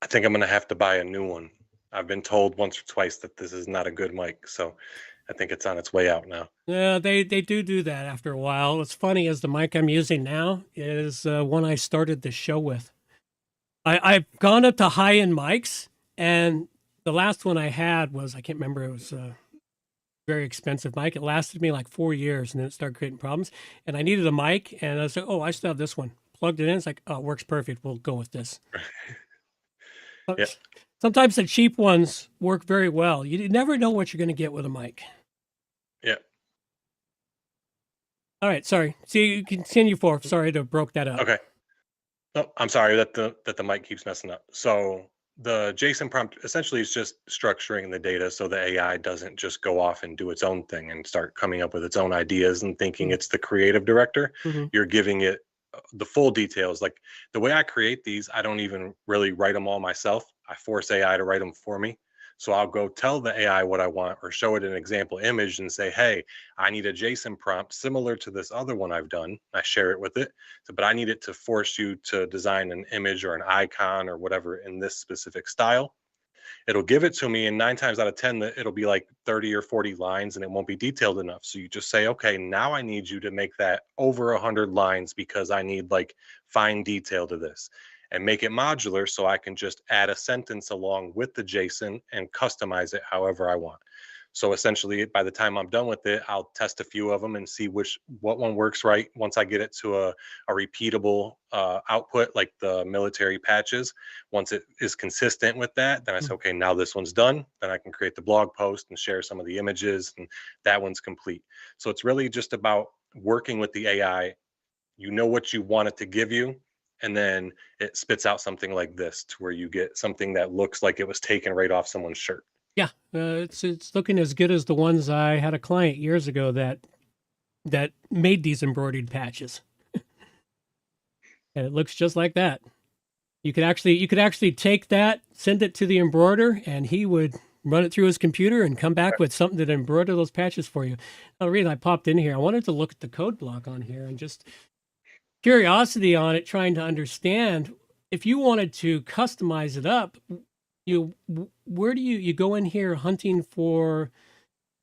I think I'm gonna have to buy a new one. I've been told once or twice that this is not a good mic, so I think it's on its way out now. Yeah, they do that after a while. What's funny is the mic I'm using now is one I started the show with. I've gone up to high-end mics, and the last one I had was, I can't remember, it was a very expensive mic. It lasted me like 4 years, and then it started creating problems. And I needed a mic, and I was like, oh, I still have this one. Plugged it in. It's like, oh, it works perfect. We'll go with this. Yeah. Sometimes the cheap ones work very well. You never know what you're going to get with a mic. Yeah. All right, sorry. See, you continue forward. Sorry to have broke that up. Okay. Oh, I'm sorry that the mic keeps messing up. So the JSON prompt essentially is just structuring the data so the AI doesn't just go off and do its own thing and start coming up with its own ideas and thinking it's the creative director. You're giving it the full details. Like the way I create these, I don't even really write them all myself. I force AI to write them for me. So I'll go tell the AI what I want, or show it an example image and say, hey, I need a JSON prompt similar to this other one I've done. I share it with it, but I need it to force you to design an image or an icon or whatever in this specific style. It'll give it to me, and 9 times out of 10 it'll be like 30 or 40 lines, and it won't be detailed enough. So you just say, okay, now I need you to make that over 100 lines because I need like fine detail to this, and make it modular so I can just add a sentence along with the JSON and customize it however I want. So essentially, by the time I'm done with it, I'll test a few of them and see what one works right. Once I get it to a repeatable output, like the military patches, once it is consistent with that, then I say, okay, now this one's done. Then I can create the blog post and share some of the images, and that one's complete. So it's really just about working with the AI. You know what you want it to give you, and then it spits out something like this, to where you get something that looks like it was taken right off someone's shirt. Yeah, it's looking as good as the ones I had a client years ago that made these embroidered patches, and it looks just like that. You could actually take that, send it to the embroider, and he would run it through his computer and come back with something that embroider those patches for you. Now, the reason I popped in here, I wanted to look at the code block on here and just curiosity on it, trying to understand if you wanted to customize it up, where do you go in here hunting for?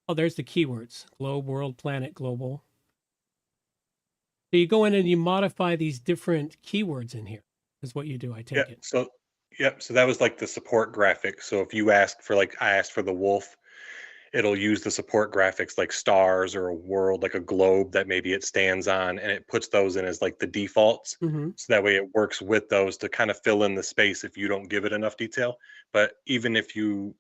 Oh, there's the keywords: globe, world, planet, global. So you go in and you modify these different keywords in here. Is what you do, I Yeah. take it. So yep. So that was like the support graphic. So if you ask for like I asked for the wolf, it'll use the support graphics like stars or a world, like a globe that maybe it stands on, and it puts those in as like the defaults. Mm-hmm. So that way it works with those to kind of fill in the space if you don't give it enough detail. But even if you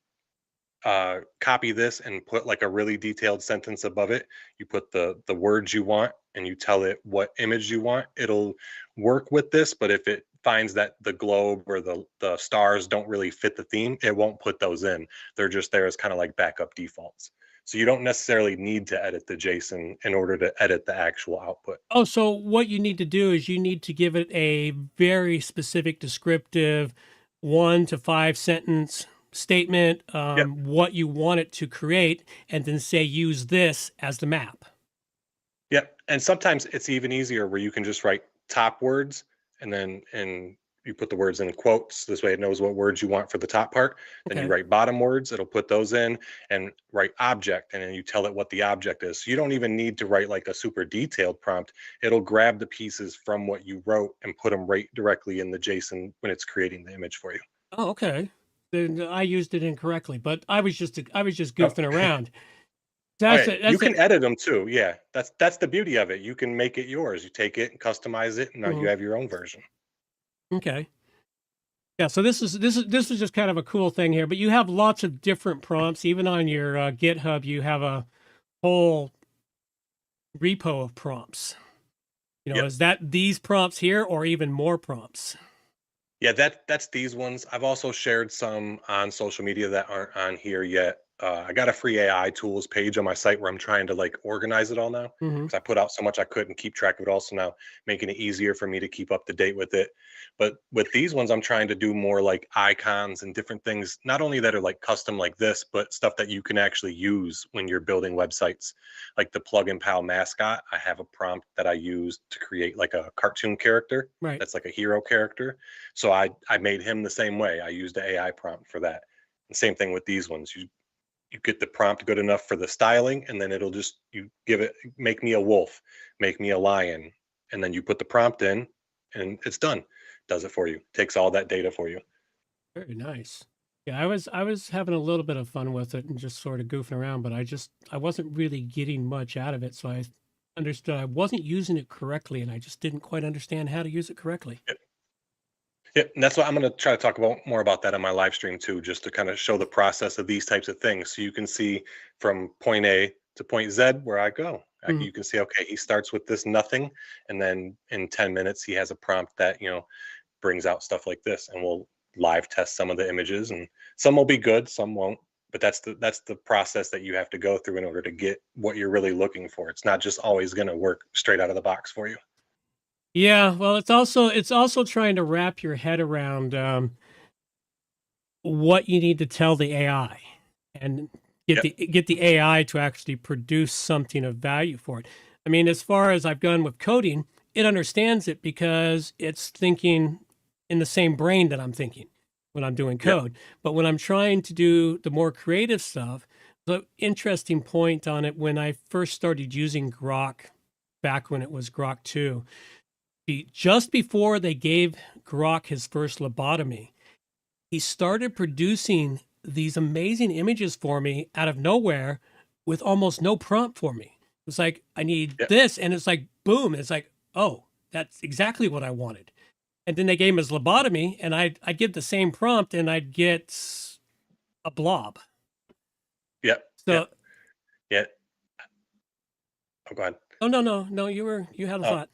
copy this and put like a really detailed sentence above it, you put the words you want and you tell it what image you want, it'll work with this. But if it finds that the globe or the stars don't really fit the theme, it won't put those in. They're just there as kind of like backup defaults. So you don't necessarily need to edit the JSON in order to edit the actual output. Oh, so what you need to do is you need to give it a very specific descriptive 1 to 5 sentence statement, Yep. what you want it to create, and then say, use this as the map. Yep. And sometimes it's even easier where you can just write top words and you put the words in quotes. This way it knows what words you want for the top part. Then you Okay. write bottom words, it'll put those in and write object, and then you tell it what the object is. So you don't even need to write like a super detailed prompt. It'll grab the pieces from what you wrote and put them right directly in the JSON when it's creating the image for you. Oh, okay. Then I used it incorrectly, but I was just Oh, goofing around. oh That's yeah, it. you That's can it. edit them too. Yeah, that's the beauty of it. You can make it yours. You take it and customize it, and now you Mhm. have your own version. Okay. Yeah, so this is just kind of a cool thing here, but you have lots of different prompts. Even on your GitHub, you have a whole repo of prompts. Yep. Is that these prompts here or even more prompts? Yeah, that's these ones. I've also shared some on social media that aren't on here yet. I got a free AI tools page on my site where I'm trying to like organize it all now Hmm. because I put out so much I couldn't keep track of it all. So now making it easier for me to keep up to date with it. But with these ones, I'm trying to do more like icons and different things, not only that are like custom like this, but stuff that you can actually use when you're building websites. Like the plugin pal mascot, I have a prompt that I use to create like a cartoon character Right. that's like a hero character. So I made him the same way. I used the AI prompt for that. And same thing with these ones. You get the prompt good enough for the styling, and then it'll just you give it make me a wolf, make me a lion, and then you put the prompt in, and it's done. Does it for you. Takes all that data for you. Very nice. Yeah, I was having a little bit of fun with it and just sort of goofing around, but I wasn't really getting much out of it, so I understood I wasn't using it correctly, and I just didn't quite understand how to use it correctly. Yeah, and that's what I'm going to try to talk about more about that on my live stream too, just to kind of show the process of these types of things, so you can see from point A to point Z where I go. Mhm. You can see, okay, he starts with this nothing, and then in 10 minutes he has a prompt that brings out stuff like this, and we'll live test some of the images, and some will be good, some won't. But that's the process that you have to go through in order to get what you're really looking for. It's not just always going to work straight out of the box for you. Yeah, well, it's also trying to wrap your head around what you need to tell the AI and Yep. get the AI to actually produce something of value for it. I mean, as far as I've gone with coding, it understands it because it's thinking in the same brain that I'm thinking when I'm doing Yep. code. But when I'm trying to do the more creative stuff, the interesting point on it when I first started using Grok back when it was Grok 2, just before they gave Grok his first lobotomy, he started producing these amazing images for me out of nowhere with almost no prompt for me. It was like, I need Yep. this. And it's like, boom. It's like, oh, that's exactly what I wanted. And then they gave him his lobotomy, and I'd give the same prompt and I'd get a blob. Yep. So, Yep. Yeah. Oh, go ahead. oh, no, you had a Oh, thought.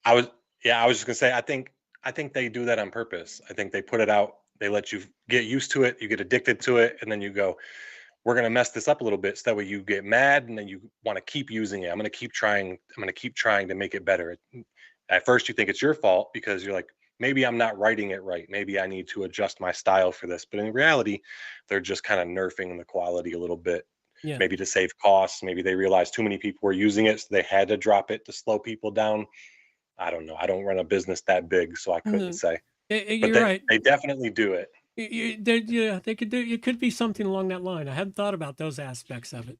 I was just gonna say, I think they do that on purpose. I think they put it out, they let you get used to it, you get addicted to it, and then you go, we're gonna mess this up a little bit, so that way you get mad and then you want to keep using it. I'm gonna keep trying to make it better. At first you think it's your fault because you're like, maybe I'm not writing it right. Maybe I need to adjust my style for this. But in reality, they're just kind of nerfing the quality a little bit, Yeah. maybe to save costs. Maybe they realized too many people were using it, so they had to drop it to slow people down. I don't know. I don't run a business that big, so I couldn't No, say. But You're right. they definitely do it. Yeah, they could do. It could be something along that line. I hadn't thought about those aspects of it.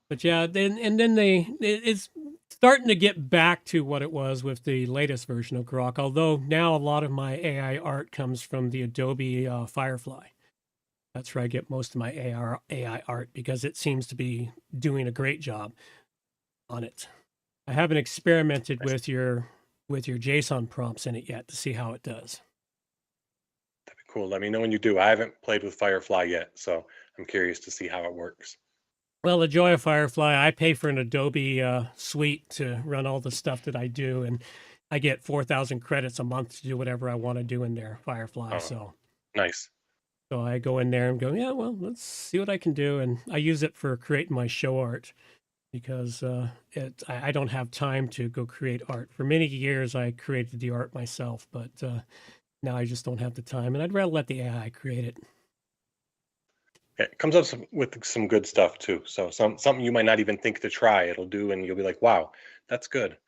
But yeah, then it's starting to get back to what it was with the latest version of Grok. Although now a lot of my AI art comes from the Adobe Firefly. That's where I get most of my AI art because it seems to be doing a great job on it. I haven't experimented with your JSON prompts in it yet to see how it does. That'd be cool. Let me know when you do. I haven't played with Firefly yet, so I'm curious to see how it works. Well, the joy of Firefly, I pay for an Adobe suite to run all the stuff that I do, and I get 4,000 credits a month to do whatever I want to do in there, Firefly. Oh, So, nice. so I go in there and go, yeah, well, let's see what I can do, and I use it for creating my show art because I don't have time to go create art. For many years, I created the art myself, but now I just don't have the time, and I'd rather let the AI create it. Yeah, it comes up with some good stuff too. So something you might not even think to try, it'll do, and you'll be like, "Wow, that's good."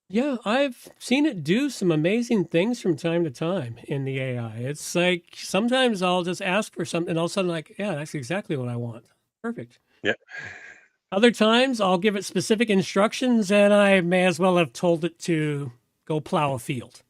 Yeah, I've seen it do some amazing things from time to time in the AI. It's like sometimes I'll just ask for something, and all of a sudden, like, yeah, that's exactly what I want. Perfect. Yeah, Other times, I'll give it specific instructions, and I may as well have told it to go plow a field.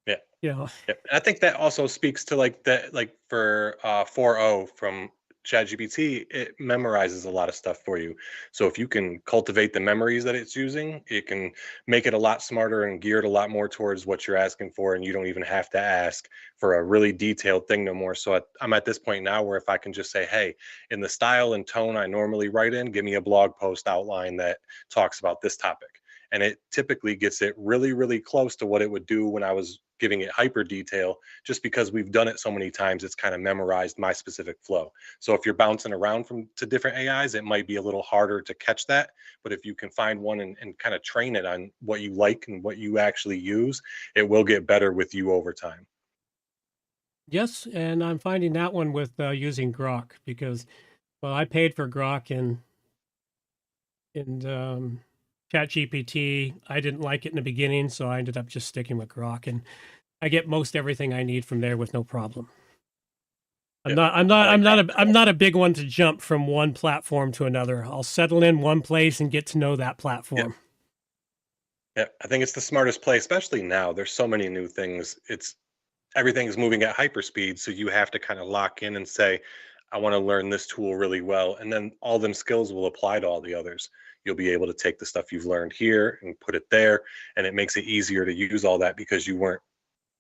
yeah. You know, Yep. And I think that also speaks to like that, like for 4.0 from ChatGPT, it memorizes a lot of stuff for you. So if you can cultivate the memories that it's using, it can make it a lot smarter and geared a lot more towards what you're asking for. And you don't even have to ask for a really detailed thing no more. So I'm at this point now where if I can just say, hey, in the style and tone I normally write in, give me a blog post outline that talks about this topic. And it typically gets it really, really close to what it would do when I was giving it hyper detail, just because we've done it so many times, it's kind of memorized my specific flow. So if you're bouncing around from to different AIs, it might be a little harder to catch that. But if you can find one and kind of train it on what you like and what you actually use, it will get better with you over time. yes, and I'm finding that one with using Grok because, well, I paid for Grok in ChatGPT. I didn't like it in the beginning, so I ended up just sticking with Grok, and I get most everything I need from there with no problem. Yeah, I like that as I'm well. not a big one to jump from one platform to another. I'll settle in one place and get to know that Yeah, platform. yeah. I think it's the smartest play, especially now. There's so many new things. It's everything's moving at hyperspeed, so you have to kind of lock in and say, I want to learn this tool really well, and then all them skills will apply to all the others. You'll be able to take the stuff you've learned here and put it there, and it makes it easier to use all that because you weren't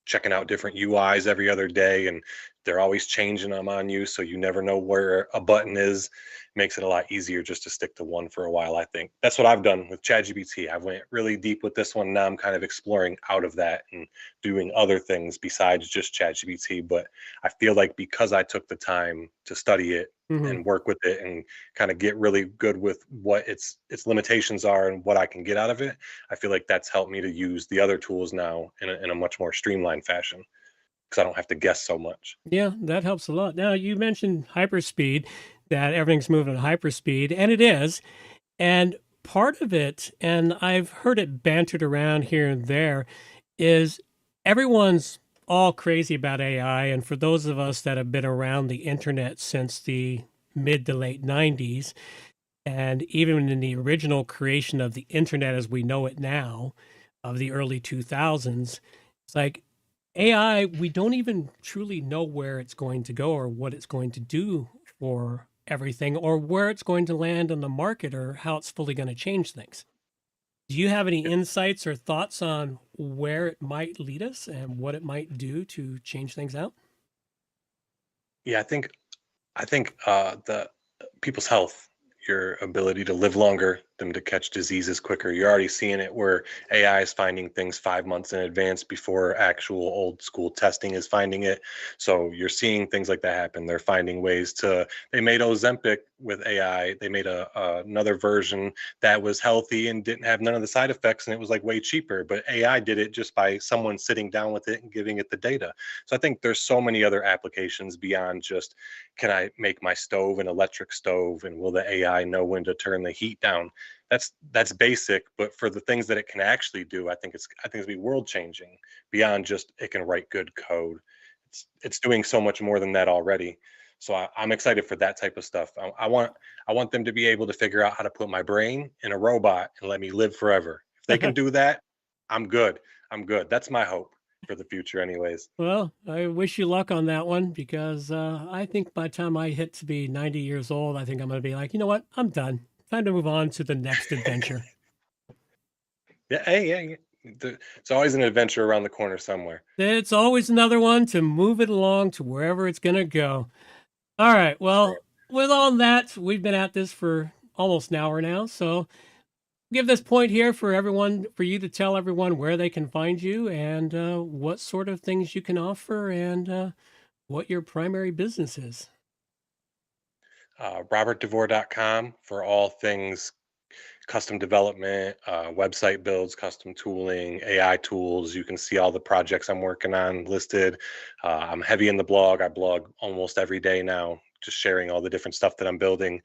checking out different UIs every other day, and they're always changing them on you, so you never know where a button is. Makes it a lot easier just to stick to one for a while. I think that's what I've done with ChatGPT. I went really deep with this one. Now I'm kind of exploring out of that and doing other things besides just ChatGPT. But I feel like because I took the time to study it Hmm. and work with it and kind of get really good with what its limitations are and what I can get out of it, I feel like that's helped me to use the other tools now in a much more streamlined fashion because I don't have to guess so much. Yeah, that helps a lot. Now, you mentioned hyperspeed, that everything's moving at hyperspeed, and it is. And part of it, and I've heard it bantered around here and there, is everyone's all crazy about AI. And for those of us that have been around the internet since the mid to late 90s, and even in the original creation of the internet as we know it now, of the early 2000s, it's like AI, we don't even truly know where it's going to go or what it's going to do for everything or where it's going to land on the market or how it's fully going to change things. Do you have any insights or thoughts on where it might lead us and what it might do to change things out? Yeah, I think the people's health, your ability to live longer, them to catch diseases quicker. You're already seeing it where AI is finding things 5 months in advance before actual old school testing is finding it. So you're seeing things like that happen. They're finding ways to. They made Ozempic with AI. They made another version that was healthy and didn't have none of the side effects, and it was like way cheaper. But AI did it just by someone sitting down with it and giving it the data. So I think there's so many other applications beyond just can I make my stove an electric stove and will the AI know when to turn the heat down? that's basic, but for the things that it can actually do, I think it's be world changing beyond just it can write good code. It's doing so much more than that already. So I'm excited for that type of stuff. I want them to be able to figure out how to put my brain in a robot and let me live forever. If they can do that, I'm good. I'm good. That's my hope for the future, anyways. Well, I wish you luck on that one because I think by the time I hit to be 90 years old, I think I'm going to be like, you know what? I'm done. Time to move on to the next adventure. Yeah, hey, yeah. It's always an adventure around the corner somewhere. It's always another one to move it along to wherever it's going to go. All right. Well, with all that, we've been at this for almost an hour now. So give this point here for you to tell everyone where they can find you and what sort of things you can offer and what your primary business is. RobertDevore.com for all things custom development, website builds, custom tooling, AI tools. You can see all the projects I'm working on listed. I'm heavy in the blog. I blog almost every day now, just sharing all the different stuff that I'm building.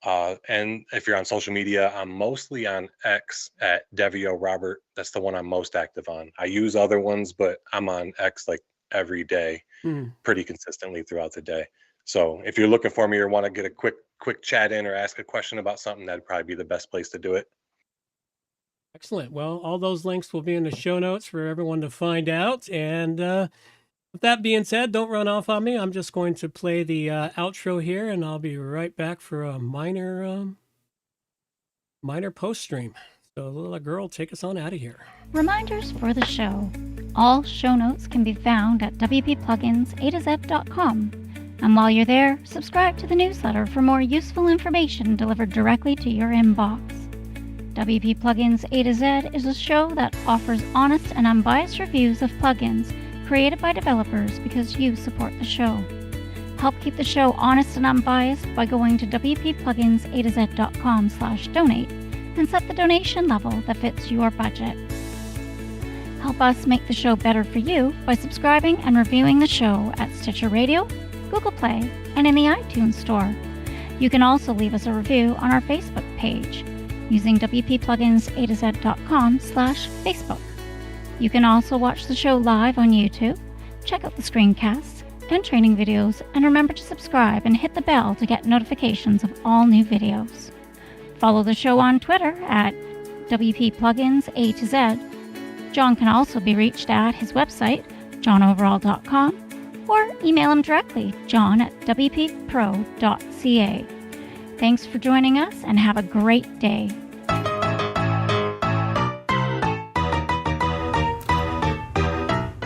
And if you're on social media, I'm mostly on X at Devio Robert. That's the one I'm most active on. I use other ones, but I'm on X like every day, pretty consistently throughout the day. So if you're looking for me or want to get a quick chat in or ask a question about something, that'd probably be the best place to do it. Excellent. Well, all those links will be in the show notes for everyone to find out. And with that being said, don't run off on me. I'm just going to play the outro here, and I'll be right back for a minor post stream. So little girl, take us on out of here. Reminders for the show. All show notes can be found at wppluginsa2z.com. And while you're there, subscribe to the newsletter for more useful information delivered directly to your inbox. WP Plugins A to Z is a show that offers honest and unbiased reviews of plugins created by developers because you support the show. Help keep the show honest and unbiased by going to wppluginsa2z.com/donate and set the donation level that fits your budget. Help us make the show better for you by subscribing and reviewing the show at Stitcher Radio, Google Play, and in the iTunes Store. You can also leave us a review on our Facebook page using wppluginsa2z.com/Facebook. You can also watch the show live on YouTube, check out the screencasts and training videos, and remember to subscribe and hit the bell to get notifications of all new videos. Follow the show on Twitter at WPPluginsA2Z. John can also be reached at his website, johnoverall.com, or email him directly, john@wppro.ca. Thanks for joining us and have a great day.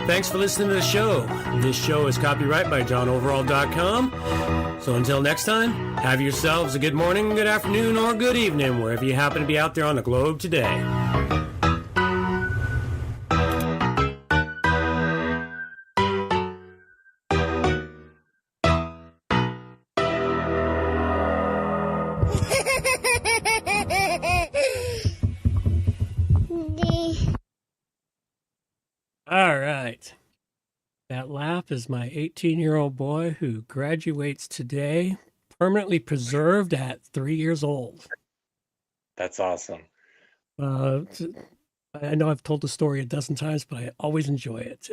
Thanks for listening to the show. This show is copyright by johnoverall.com. So until next time, have yourselves a good morning, good afternoon, or good evening, wherever you happen to be out there on the globe today. All right. That laugh is my 18-year-old boy who graduates today, permanently preserved at 3 years old. That's awesome. I know I've told the story a dozen times, but I always enjoy it.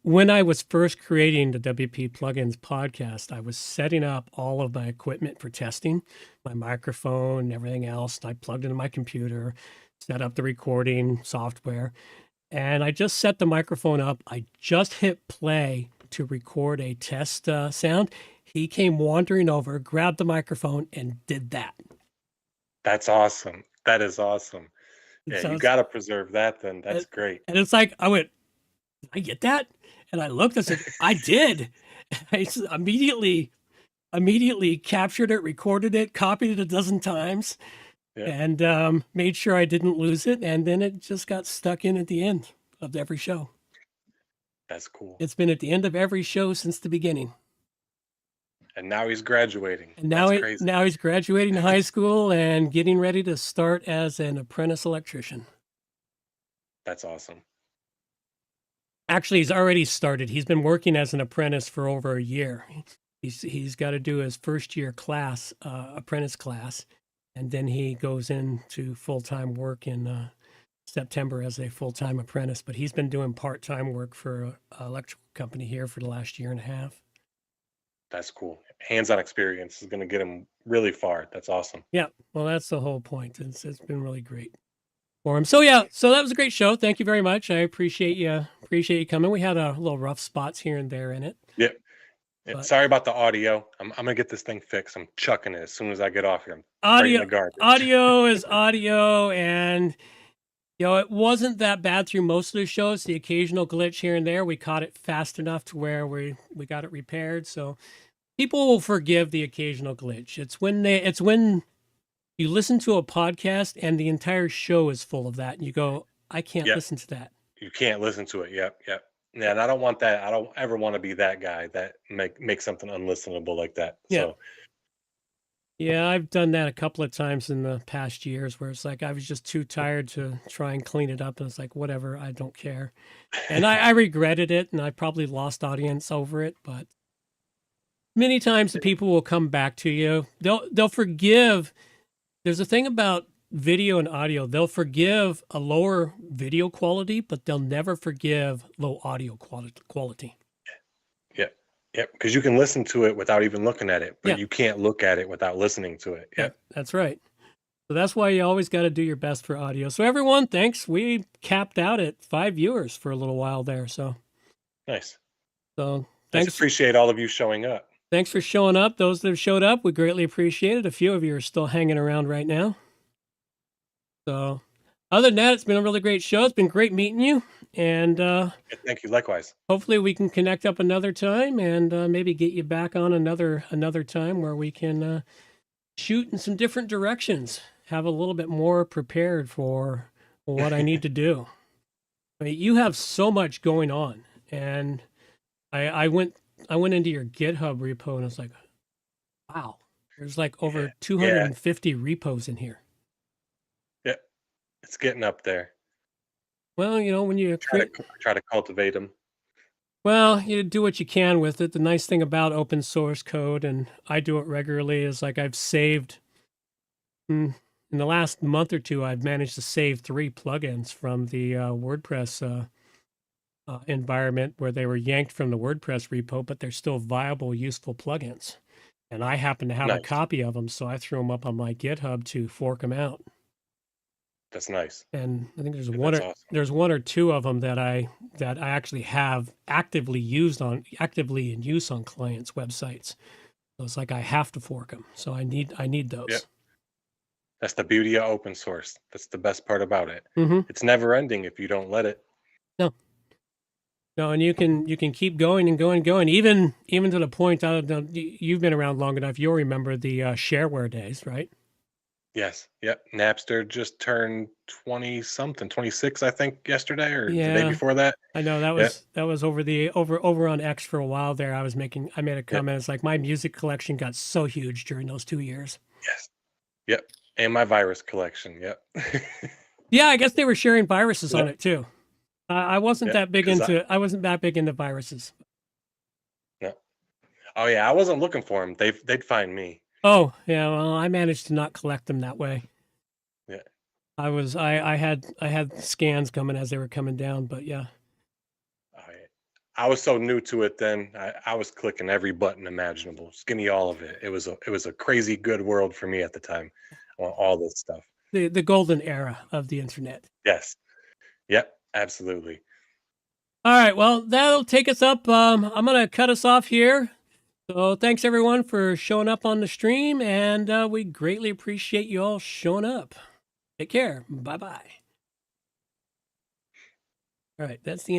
When I was first creating the WP Plugins podcast, I was setting up all of my equipment for testing, my microphone and everything else. I plugged into my computer, set up the recording software. And I just set the microphone up. I just hit play to record a test sound. He came wandering over, grabbed the microphone, and did that. That's awesome. That is awesome. Yeah, So you got to preserve that then. That's great. And it's like, I went, did I get that? And I looked, I said, I did. I immediately captured it, recorded it, copied it a dozen times. Yeah. And made sure I didn't lose it. And then it just got stuck in at the end of every show. That's cool. It's been at the end of every show since the beginning. And now he's graduating. And now, now he's graduating high school and getting ready to start as an apprentice electrician. That's awesome. Actually, he's already started. He's been working as an apprentice for over a year. He's got to do his first year class, apprentice class. and then he goes into full-time work in September as a full-time apprentice. But he's been doing part-time work for an electrical company here for the last year and a half. That's cool. Hands-on experience is going to get him really far. That's awesome. Yeah, well, that's the whole point. It's been really great for him. So yeah, so that was a great show. Thank you very much. I appreciate you coming. We had a little rough spots here and there in it. Yep. But- Sorry about the audio. I'm gonna get this thing fixed. I'm chucking it as soon as I get off here. I'm straight in the garbage. Audio is audio, and it wasn't that bad through most of the shows. The occasional glitch here and there, we caught it fast enough to where we got it repaired. So people will forgive the occasional glitch. It's when you listen to a podcast and the entire show is full of that, and you go, I can't listen to that. You can't listen to it. Yep. Yeah, and I don't want that. I don't ever want to be that guy that make something unlistenable like that. Yeah. So Yeah, I've done that a couple of times in the past years where it's like I was just too tired to try and clean it up, and it's like, whatever, I don't care. And I regretted it, and I probably lost audience over it, but many times the people will come back to you. They'll forgive. There's a thing about video and audio. They'll forgive a lower video quality, but they'll never forgive low audio quality. Yep, because you can listen to it without even looking at it, but you can't look at it without listening to it. Yep. That's right. So that's why you always got to do your best for audio. So everyone, thanks. We capped out at 5 viewers for a little while there. So Nice. So I thanks. appreciate all of you showing up. Thanks for showing up. Those that have showed up, we greatly appreciate it. A few of you are still hanging around right now. So other than that, it's been a really great show. It's been great meeting you. And Thank you. Likewise. hopefully we can connect up another time and maybe get you back on another time where we can shoot in some different directions. Have a little bit more prepared for what I need to do. I mean, you have so much going on, and I went into your GitHub repo and I was like, wow, there's like over 250 repos in here. Yeah, it's getting up there. Well, when you Try to cultivate them. well, you do what you can with it. The nice thing about open source code, and I do it regularly, is like I've saved in the last month or two, I've managed to save 3 plugins from the WordPress environment where they were yanked from the WordPress repo, but they're still viable, useful plugins. And I happen to have a Nice. copy of them, so I threw them up on my GitHub to fork them out. That's nice. And I think there's Yeah, one that's or awesome. there's 1 or 2 of them that I actually have actively in use on clients' websites. So it's like I have to fork them. So I need those. Yep. That's the beauty of open source. That's the best part about it. Mm-hmm. It's never ending if you don't let it. No, and you can keep going and going, even to the point. I don't know, you've been around long enough. You'll remember the shareware days, right? Yes. Yep. Napster just turned 20-something, 26, I think, yesterday or the day Yeah. before that. I know that was over on X for a while there. I made a comment. It's like my music collection got so huge during those 2 years. Yes. Yep. And my virus collection. Yep. Yeah, I guess they were sharing viruses on Yeah. it too. I wasn't Yeah, that big 'cause I wasn't that big into viruses. No. Oh yeah, I wasn't looking for them. They'd find me. Oh yeah, well I managed to not collect them that way. Yeah. I had scans coming as they were coming down, but yeah. I was so new to it then. I was clicking every button imaginable. Just give me all of it. It was a crazy good world for me at the time. On all this stuff. The golden era of the internet. Yes. Yep. Absolutely. All right, well, that'll take us up. I'm going to cut us off here. So thanks, everyone, for showing up on the stream, and we greatly appreciate you all showing up. Take care. Bye-bye. All right, that's the end.